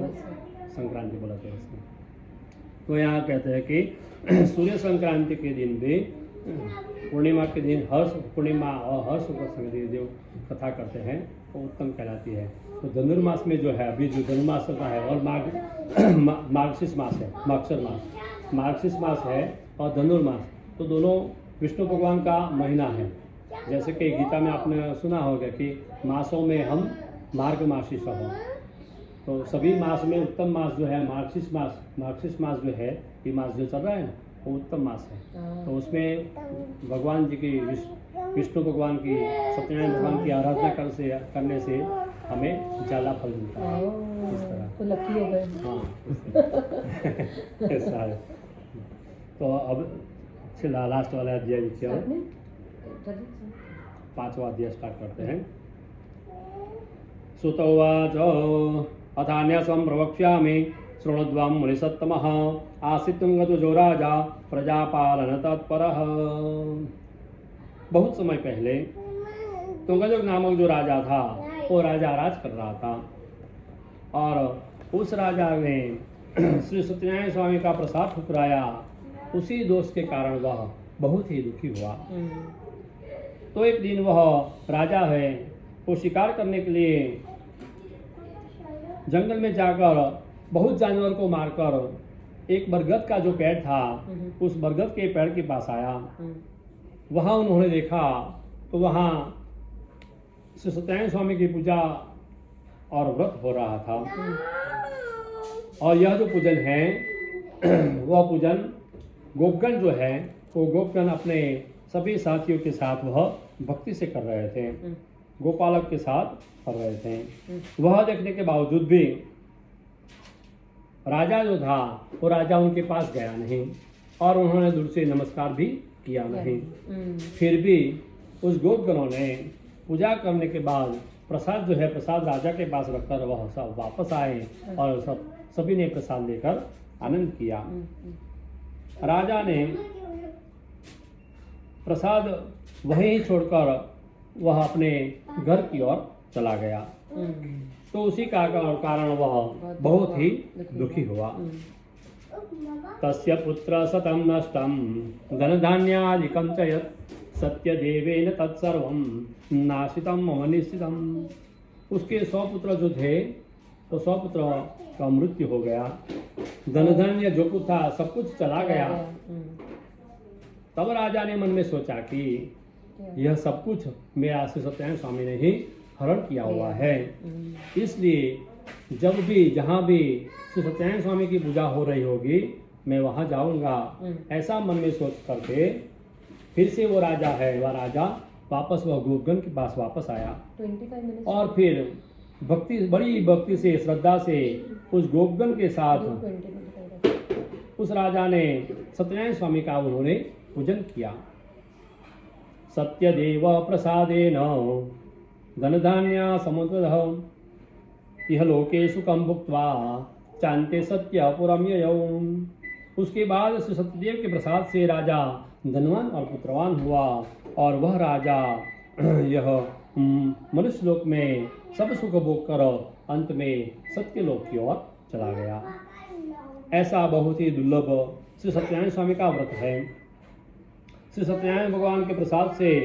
संक्रांति बोलते हैं इसमें। तो यहाँ कहते हैं कि सूर्य संक्रांति के दिन भी, पूर्णिमा के दिन हर्ष पूर्णिमा और हर्ष संक्रांति जो कथा करते हैं वो उत्तम कहलाती है। तो धनुर्मास में जो है, अभी जो धनुर्मास चलता है, और मार्गशीर्ष मास है, मार्गशीर्ष मास है और धनुर्मास, तो दोनों विष्णु भगवान का महीना है। जैसे कि गीता में आपने सुना होगा कि मासों में हम मार्ग मासी हो। तो सभी मास में उत्तम मास जो है मार्गशीर्ष मास जो है, ये मास जो चल रहा है ना, वो उत्तम मास है। तो उसमें भगवान जी की, विष्णु भगवान की, सत्यनारायण भगवान की आराधना करने से हमें ज़्यादा फल मिलता है। इस तरह तो लकी हो गए। हाँ ऐसा है। तो अब लास्ट वाला अध्याय लिखते हो, 5वां अध्याय स्टार्ट करते हैं। सुत उवाच अथान्यसं प्रवक्ष्यामि शृणुध्वं मुनिसत्तमः आसीत् तुंगतो जो राजा प्रजापालन तत्परः। बहुत समय पहले तुंगजोग नामक जो राजा था वो राजा राज कर रहा था, और उस राजा ने श्री सत्यनारायण स्वामी का प्रसाद ठुकराया। उसी दोष के कारण वह बहुत ही दुखी हुआ। तो एक दिन वह राजा है, वो शिकार करने के लिए जंगल में जाकर बहुत जानवर को मारकर एक बरगद का जो पेड़ था उस बरगद के पेड़ के पास आया। वहाँ उन्होंने देखा तो वहाँ श्री सत्यनारायण स्वामी की पूजा और व्रत हो रहा था। और यह जो पूजन है वह पूजन गोपगण जो है वो गोपगण अपने सभी साथियों के साथ वह भक्ति से कर रहे थे, गोपालक के साथ कर रहे थे। वह देखने के बावजूद भी राजा जो था वो राजा उनके पास गया नहीं और उन्होंने दूर से नमस्कार भी किया नहीं। फिर भी उस गोपगणों ने पूजा करने के बाद प्रसाद जो है प्रसाद राजा के पास रखकर वह सब वापस आए और सभी ने प्रसाद लेकर आनंद किया। राजा ने प्रसाद वहीं छोड़कर वह अपने घर की ओर चला गया। तो उसी का कारण वह बहुत ही दुखी हुआ। तस्य पुत्र शतं नष्टं धनधान्यादिकं च यत् सत्यदेवेन तत्सर्वं नाशितं मम निश्चितम्। उसके 100 पुत्र जो थे तो 100 पुत्र का मृत्यु हो गया, धनधान्य जो कुछ था सब कुछ चला गया। तब राजा ने मन में सोचा कि यह सब कुछ मेरा श्री सत्यनारायण स्वामी ने ही हरण किया हुआ है, इसलिए जब भी जहाँ भी श्री सत्यनारायण स्वामी की पूजा हो रही होगी मैं वहाँ जाऊँगा। ऐसा मन में सोच करके फिर से वो राजा है वह राजा वापस वह गोपगण के पास वापस आया 25 मिनट और फिर भक्ति बड़ी भक्ति से श्रद्धा से उस गोपगण के साथ उस राजा ने सत्यनारायण स्वामी का उन्होंने पूजन किया। सत्यदेव प्रसादेन धनधान्य समुद्रः इह लोके सुखं भुक्त्वा चान्ते सत्यपुरं ययौ। उसके बाद श्री सत्यदेव के प्रसाद से राजा धनवान और पुत्रवान हुआ और वह राजा यह मनुष्य लोक में सब सुख भोग कर अंत में सत्य लोक की ओर चला गया। ऐसा बहुत ही दुर्लभ श्री सत्यनारायण स्वामी का व्रत है। श्री सत्यनारायण भगवान के प्रसाद से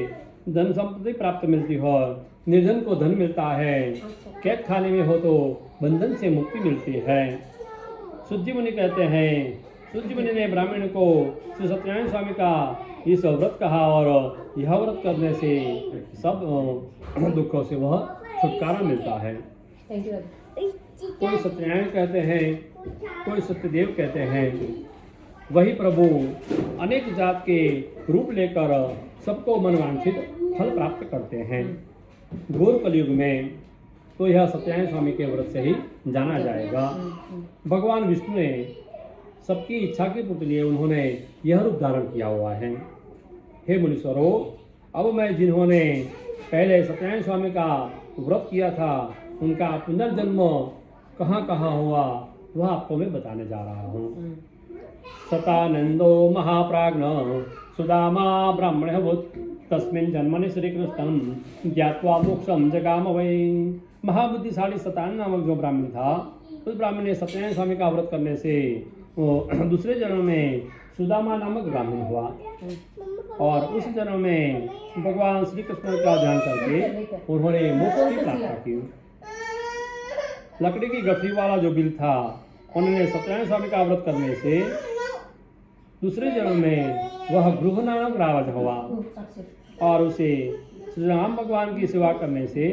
धन संपत्ति प्राप्त मिलती हो, निर्धन को धन मिलता है, कैद खाने में हो तो बंधन से मुक्ति मिलती है। शुद्धि मुनि कहते हैं, शुद्धि मुनि ने ब्राह्मण को श्री सत्यनारायण स्वामी का इस व्रत कहा और यह व्रत करने से सब दुखों से वह छुटकारा मिलता है। कोई सत्यनारायण कहते हैं, कोई सत्यदेव कहते हैं। वही प्रभु अनेक जात के रूप लेकर सबको मनवांछित फल प्राप्त करते हैं। घोर कलयुग में तो यह सत्यनारायण स्वामी के व्रत से ही जाना जाएगा। भगवान विष्णु ने सबकी इच्छा की पूर्ति लिए उन्होंने यह रूप धारण किया हुआ है। हे मुनीश्वरों, अब मैं जिन्होंने पहले सत्यनारायण स्वामी का व्रत किया था उनका पुनर्जन्म कहाँ कहाँ हुआ वह आपको मैं बताने जा रहा हूँ। सतानंदो महाप्राज्ञ सुदामा ब्राह्मणभूत तस्मिन् जन्मनि श्रीकृष्णं ज्ञात्वा मोक्षं जगाम वै। महाबुद्धिशाली सतानंद नामक जो ब्राह्मण था उस ब्राह्मण ने सत्यनारायण स्वामी का व्रत करने से वो दूसरे जन्म में सुदामा नामक ब्राह्मण हुआ और उस जन्म में भगवान श्री कृष्ण का ध्यान करके उन्होंने मोक्ष की प्राप्ति की। लकड़ी की गठरी वाला जो बिल था उन्होंने सत्यनारायण स्वामी का व्रत करने से दूसरे जन्म में वह गृह नामक राजा हुआ और उसे श्री राम भगवान की सेवा करने से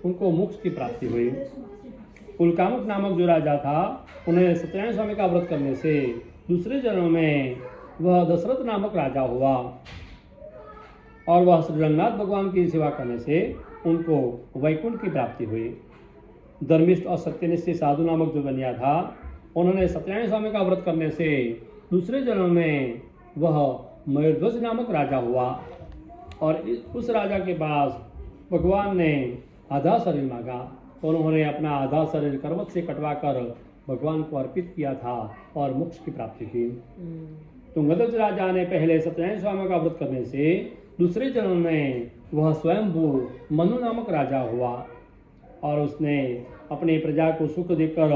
उनको मोक्ष की प्राप्ति हुई। उल्कामुक नामक जो राजा था उन्हें सत्यनारायण स्वामी का व्रत करने से दूसरे जन्म में वह दशरथ नामक राजा हुआ और वह श्री रंगनाथ भगवान की सेवा करने से उनको वैकुंठ की प्राप्ति हुई। धर्मिष्ठ और सत्यनिष्ठ साधु नामक जो बनिया था उन्होंने सत्यनारायण स्वामी का व्रत करने से दूसरे जन्म में वह मयूरध्वज नामक राजा हुआ और उस राजा के पास भगवान ने आधा शरीर मांगा तो उन्होंने अपना आधा शरीर करवट से कटवा कर भगवान को अर्पित किया था और मोक्ष की प्राप्ति की। तुंगध्वज राजा ने पहले सत्यनारायण स्वामी का व्रत करने से दूसरे जन्म में वह स्वयंभू मनु नामक राजा हुआ और उसने अपनी प्रजा को सुख देकर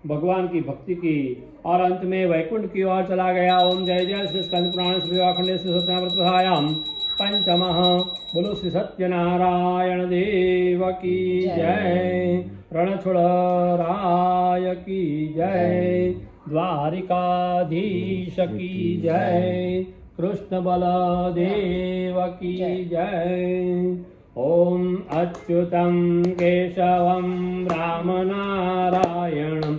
भगवान की भक्ति की और अंत में वैकुंठ की ओर चला गया। ओम जय जय श्री स्कंद पुराण श्री विवाखंडे श्री सत्यनारायण पंचमः। बोलो श्री सत्यनारायण देव की जय। रणछोड़राय की जय। द्वारिकाधीश की जय। कृष्ण बलदेव की जय। ओम अच्युतं केशवं रामनारायणं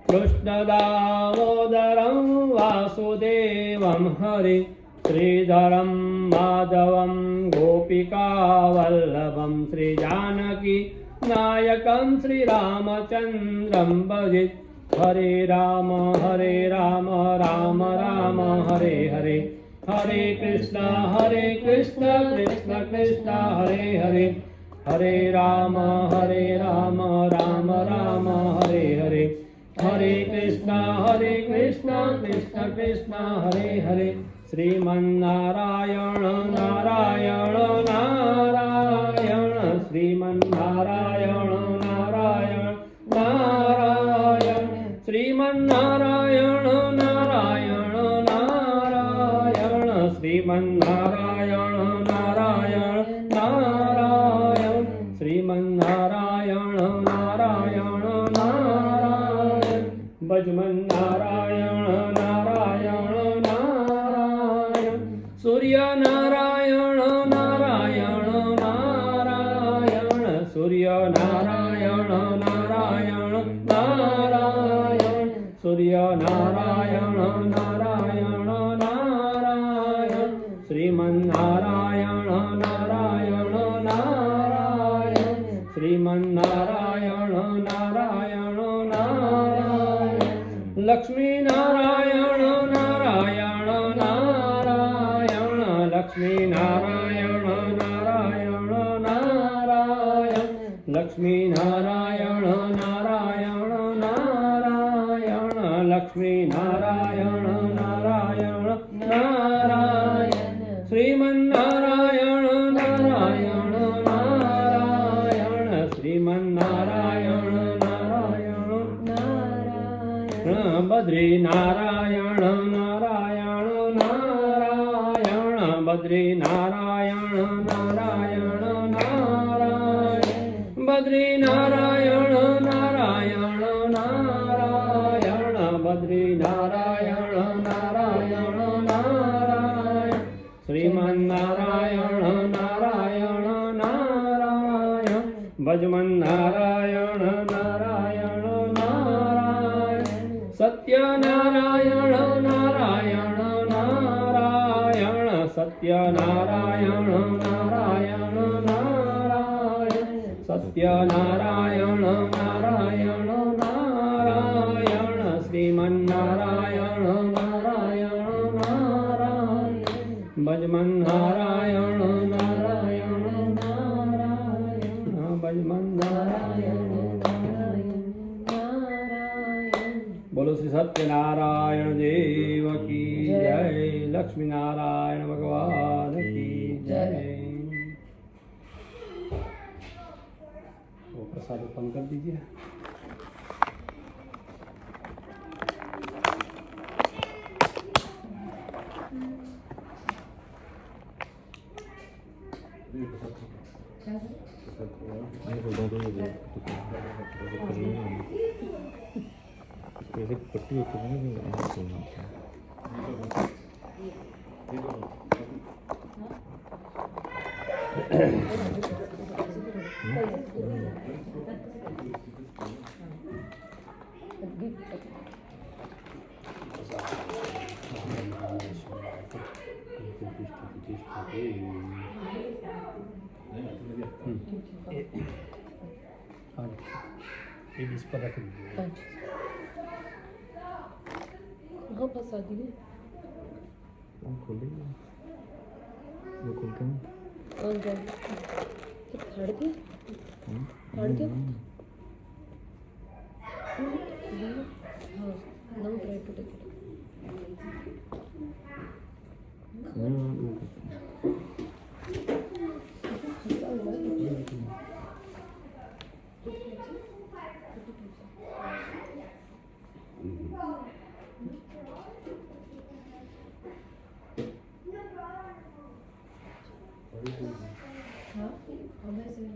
कृष्णदामोदरं वासुदेवं हरि श्रीधरं माधवं गोपिकावल्लभं श्रीजानकी नायकं श्रीरामचन्द्रं भजे। हरे राम राम राम हरे हरे। हरे कृष्ण कृष्ण कृष्ण हरे हरे। हरे राम राम राम हरे हरे। हरे कृष्ण कृष्ण कृष्ण हरे हरे। श्रीमन्नारायण नारायण नारायण श्रीमन्नारायण नारायण नारायण श्रीमन्नारायण नारायण नारायण श्रीमन्नारायण नारायण नारायण श्रीमन्नारायण नारायण नारायण भजमन्नारायण नारायण नारायण सूर्य नारायण नारायण नारायण सूर्य नारायण नारायण नारायण सूर्य नारायण नारायण नारायण श्रीमन्नारायण नारायण नारायण श्रीमन्नारायण नारायण नारायण लक्ष्मी नारायण नारायण नारायण लक्ष्मी नारायण नारायण नारायण लक्ष्मी नारायण नारायण नारायण लक्ष्मी नारायण नारायण नारायण श्रीमन्नारायण नारायण नारायण श्रीमन्नारायण नारायण नारायण बद्री नारायण नारायण नारायण बद्री नारायण नारायण नारायण बद्री नारायण नारायण नारायण बद्री नारायण नारायण नारायण श्रीमन्नारायण नारायण नारायण भजमन्नारायण नारायण नारायण सत्यनारायण नारायण नारायण सत्यनारायण नारायण नारायण सत्यनारायण नारायण नारायण श्रीमन्नारायण नारायण नारायण भजमन्नारायण नारायण नारायण भजमन्नारायण नारायण बोलो श्री सत्यनारायण देव की जय। लक्ष्मी नारायण भगवान की जय। वो प्रसाद उत्पन्न कर दीजिए। पट्टी होती है ये इस पर रख दीजिए। कहाँ फंसा दिए? खोलेंगे वो खोलते हैं फाड़ दिया फाड़ दिया। हाँ नम ट्राई टू टेक इट। हाँ हमें से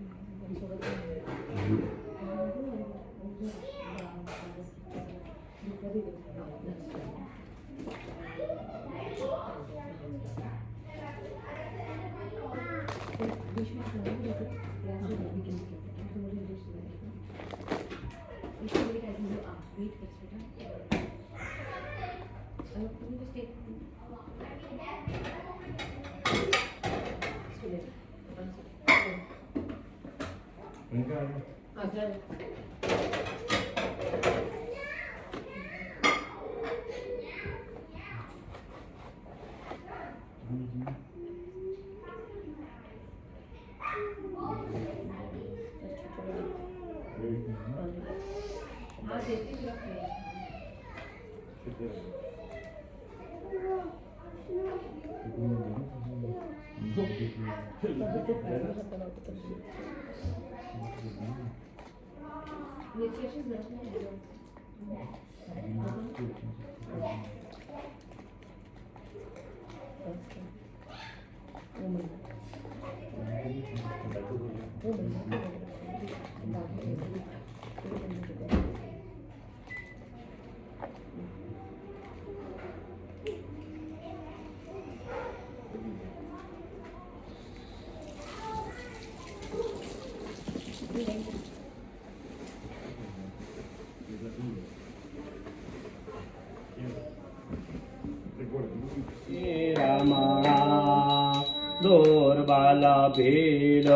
दुर्बलभीर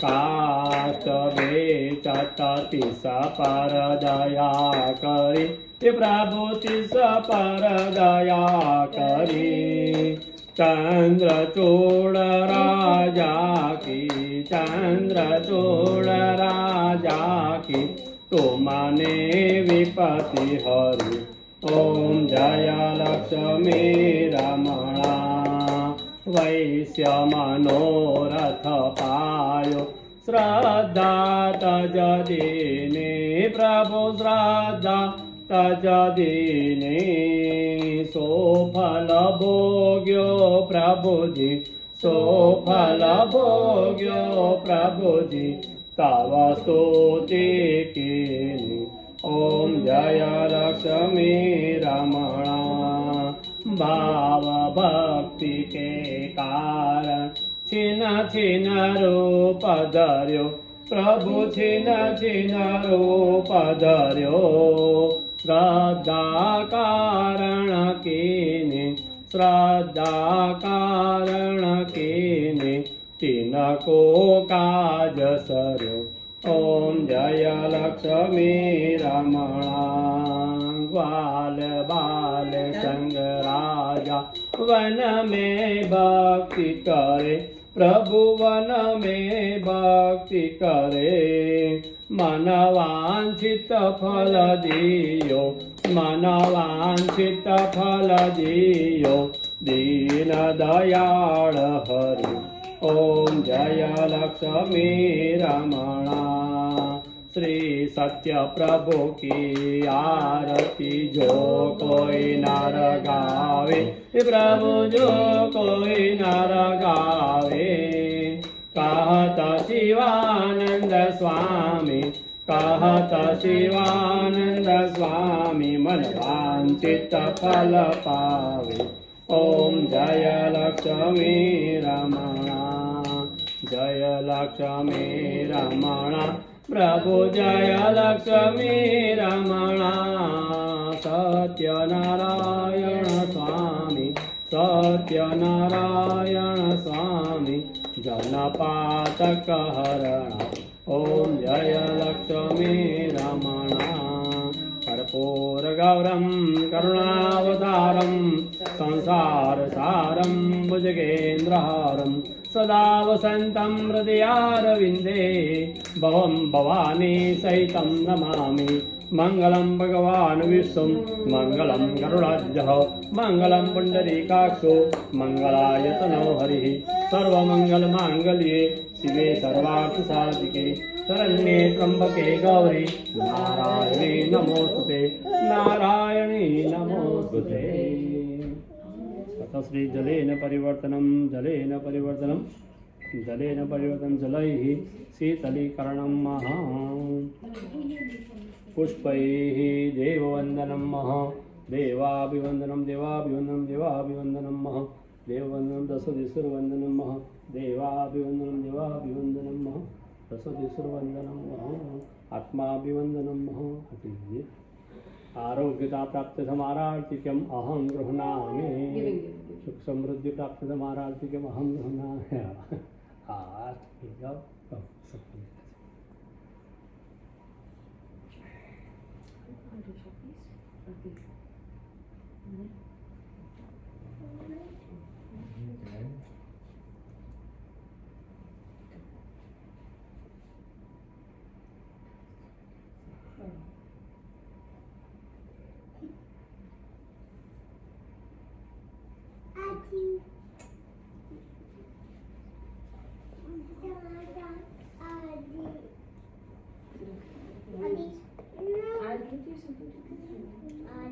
काष्ठवे चतति सपर दया करी प्रभु तिस पर दया करी चंद्रचूड़ राजा की चंद्रचूड़ राजा की तुमने विपति हरि ओम जय लक्ष्मी रमणा वैश्य मनोरथ पायो श्रद्धा तज दीने प्रभु श्रद्धा तज दीने सोफल भोग्यो प्रभुजी सोफल भोग्यो प्रभुजी तव स्तुति कीनी ओम जय लक्ष्मी रमणा भाव भक्ति के कारण छिन छिन रूप धर्यो प्रभु छिन छिन रूप धर्यो श्रद्धा कारण कीने श्रद्धा कारण कीने तिनको काज सर्यो ओम जय लक्ष्मी रमणा ग्वाल बाल संग राजा वन में भक्ति करे प्रभु वन में भक्ति करे मन वांछित फल दियो मन वांछित फल दियो दीन दयाल हरि ओम जय लक्ष्मी रमणा श्री सत्य प्रभु की आरती जो कोई नर गावे प्रभु जो कोई नर गावे कहत शिवानंद स्वामी कहत शिवानंद स्वामी मन वांछित फल पावे ओम जय लक्ष्मी रमणा जय लक्ष्मी रमणा प्रभु जय लक्ष्मी रमणा सत्यनारायण स्वामी सत्यनारायण स्वामी जनपातक हरणा ओम जय लक्ष्मी रमणा कर्पूरगौरं करुणावतारं संसारसारं भुजगेन्द्रहारं सदा वसन्तं हृदयारविन्दे भवं भवानी सहितं नमामि मंगलम भगवान विष्णु मंगलम गरुड़ाध्वज मंगलम पुंडरीकाक्षो मंगलायतनो हरि सर्वमंगल मांगल्ये शिवे सर्वार्थ साधिके शरण्ये त्र्यंबके गौरी नारायणे नमोस्तुते नारायणे नमोस्तुते ततः श्री जलेन परिवर्तनम जलेन परिवर्तन जलैः शीतलीकरणं महा पुष्पैः देववन्दनं महा देवाभिवन्दनं देवाभिवन्दनं देवाभिवन्दनं महा देववन्दनं दशदिशुर्वन्दनं महा देवाभिवन्दनं देवाभिवन्दनं महा दशदिशुर्वन्दनं महा आत्माभिवन्दनं महा अति आरोग्यता प्राप्त समारार्थिकम् अहं गृह्णामि सुख समृद्धि प्राप्त समारार्थिकम् अहं गृह्णामि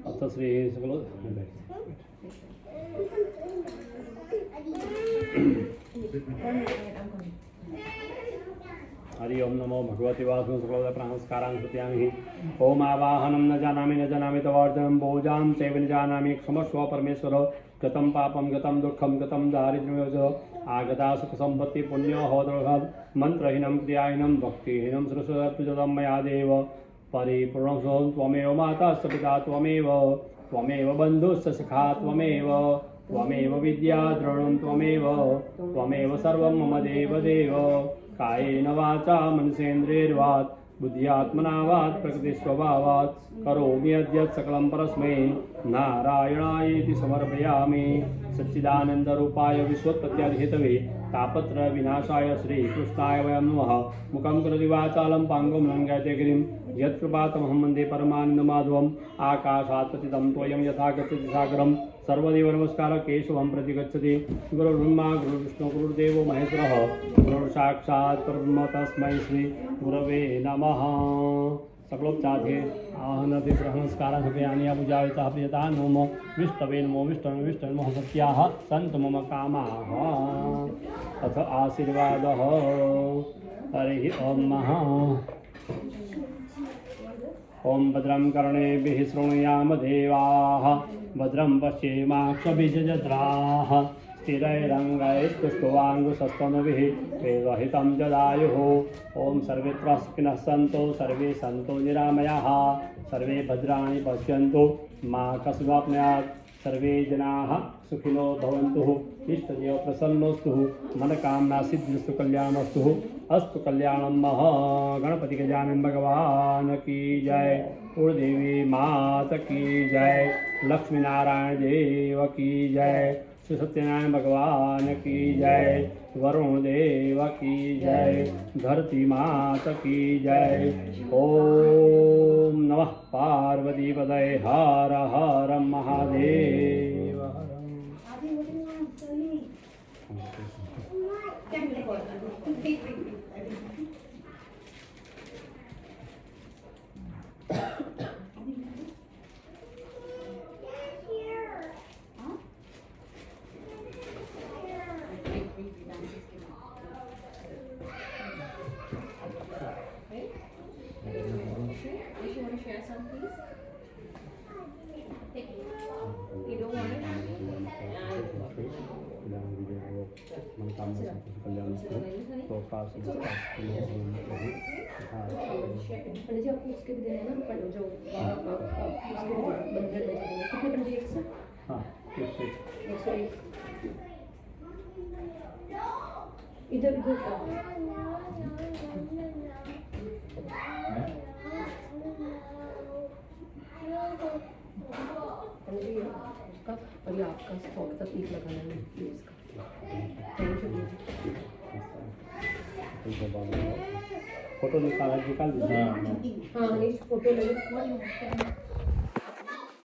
अथ श्री सकल हरि ओम नमो भगवते वासुदेवाय सकल प्राणस्कारान् कृत्यामि ओम आवाहनं न जानामि तवार्जनं भोजां चैव न जानामि क्षमस्व परमेश्वर गतं पापं गतं दुःखं गतं दारिद्र्यं आगता सुख संपत्ति पुण्यो होदर्भव मंत्रहीनं क्रियाहीनं भक्तिहीनं सरस्वतं मया देव परिपूर्णं सोऽहं त्वमेव माता च पिता त्वमेव बन्धुश्च सखा त्वमेव विद्या द्रोणं त्वमेव सर्वं मम देव कायेन वाचा मनसेन्द्रियैर्वात् बुद्ध्यात्मना वात् प्रकृतिस्वभावात् करोमि यद्यत् सकलं परस्मै नारायणायेति समर्पयामि सच्चिदानन्दरूपाय विश्वोत्पत्त्यादिहेतवे तापत्र विनाशाय श्रीकृष्णाय वयं नमः मुखं करोति वाचालं पाङ्गुं लङ्घयते गिरिं यत्कृपातमहं वन्दे परमानन्दमाधवम् आकाशात् पतितं त्वयं यथा गच्छति सागरं सर्वदेव नमस्कार केशवं प्रति गच्छति गुरुर्ब्रह्मा गुरुर्विष्णु गुरुर्देवो महेश्वरः गुरुर्साक्षात् परब्रह्म तस्मै श्री गुरवे नमः सकलोपचारे आहनति ग्रहणस्कारं हृदयानि पूजावितः प्रियता नमो विष्णवे नमो विष्णवे नमः सत्याः सन्तु मम कामाः अथ आशीर्वादः हरिः ओम महा ओम भद्रं कर्णेभिः शृणुयाम देवाः भद्रं पश्येमाक्षभिजत्राः स्थिरैरङ्गैस्तुष्टुवाङ्गुसस्तनुभिः वेदहितं जदायुः ओम सर्वेत्र सुखिनः सन्तु सर्वे सन्तु निरामयाः सर्वे भद्राणि पश्यन्तु मा कस्माप्नुयात् सर्वे जनाः सुखिनो भवन्तु इष्टदेव प्रसन्नोस्तु मनकामना सिद्धिस्तु कल्याणमस्तु अस्तु कल्याणं महा गणपति गजानन भगवान की जय कुलदेवी माता की जय लक्ष्मी नारायण देव की जय श्री सत्यनारायण भगवान की जय वरुण देव की जय धरती माता की जय ओम नमः पार्वती पतये हर हर महादेव पंडित जी आपको उसके भी देना ना जो उसके भी बंधन में कितने पंडित जी? 100? हाँ 101 इधर इधर उसका और ये आपका स्टॉक का पीक लगाना है इसका। Thank you. फोटो निकाल दीजिए। हाँ फोटो लगे।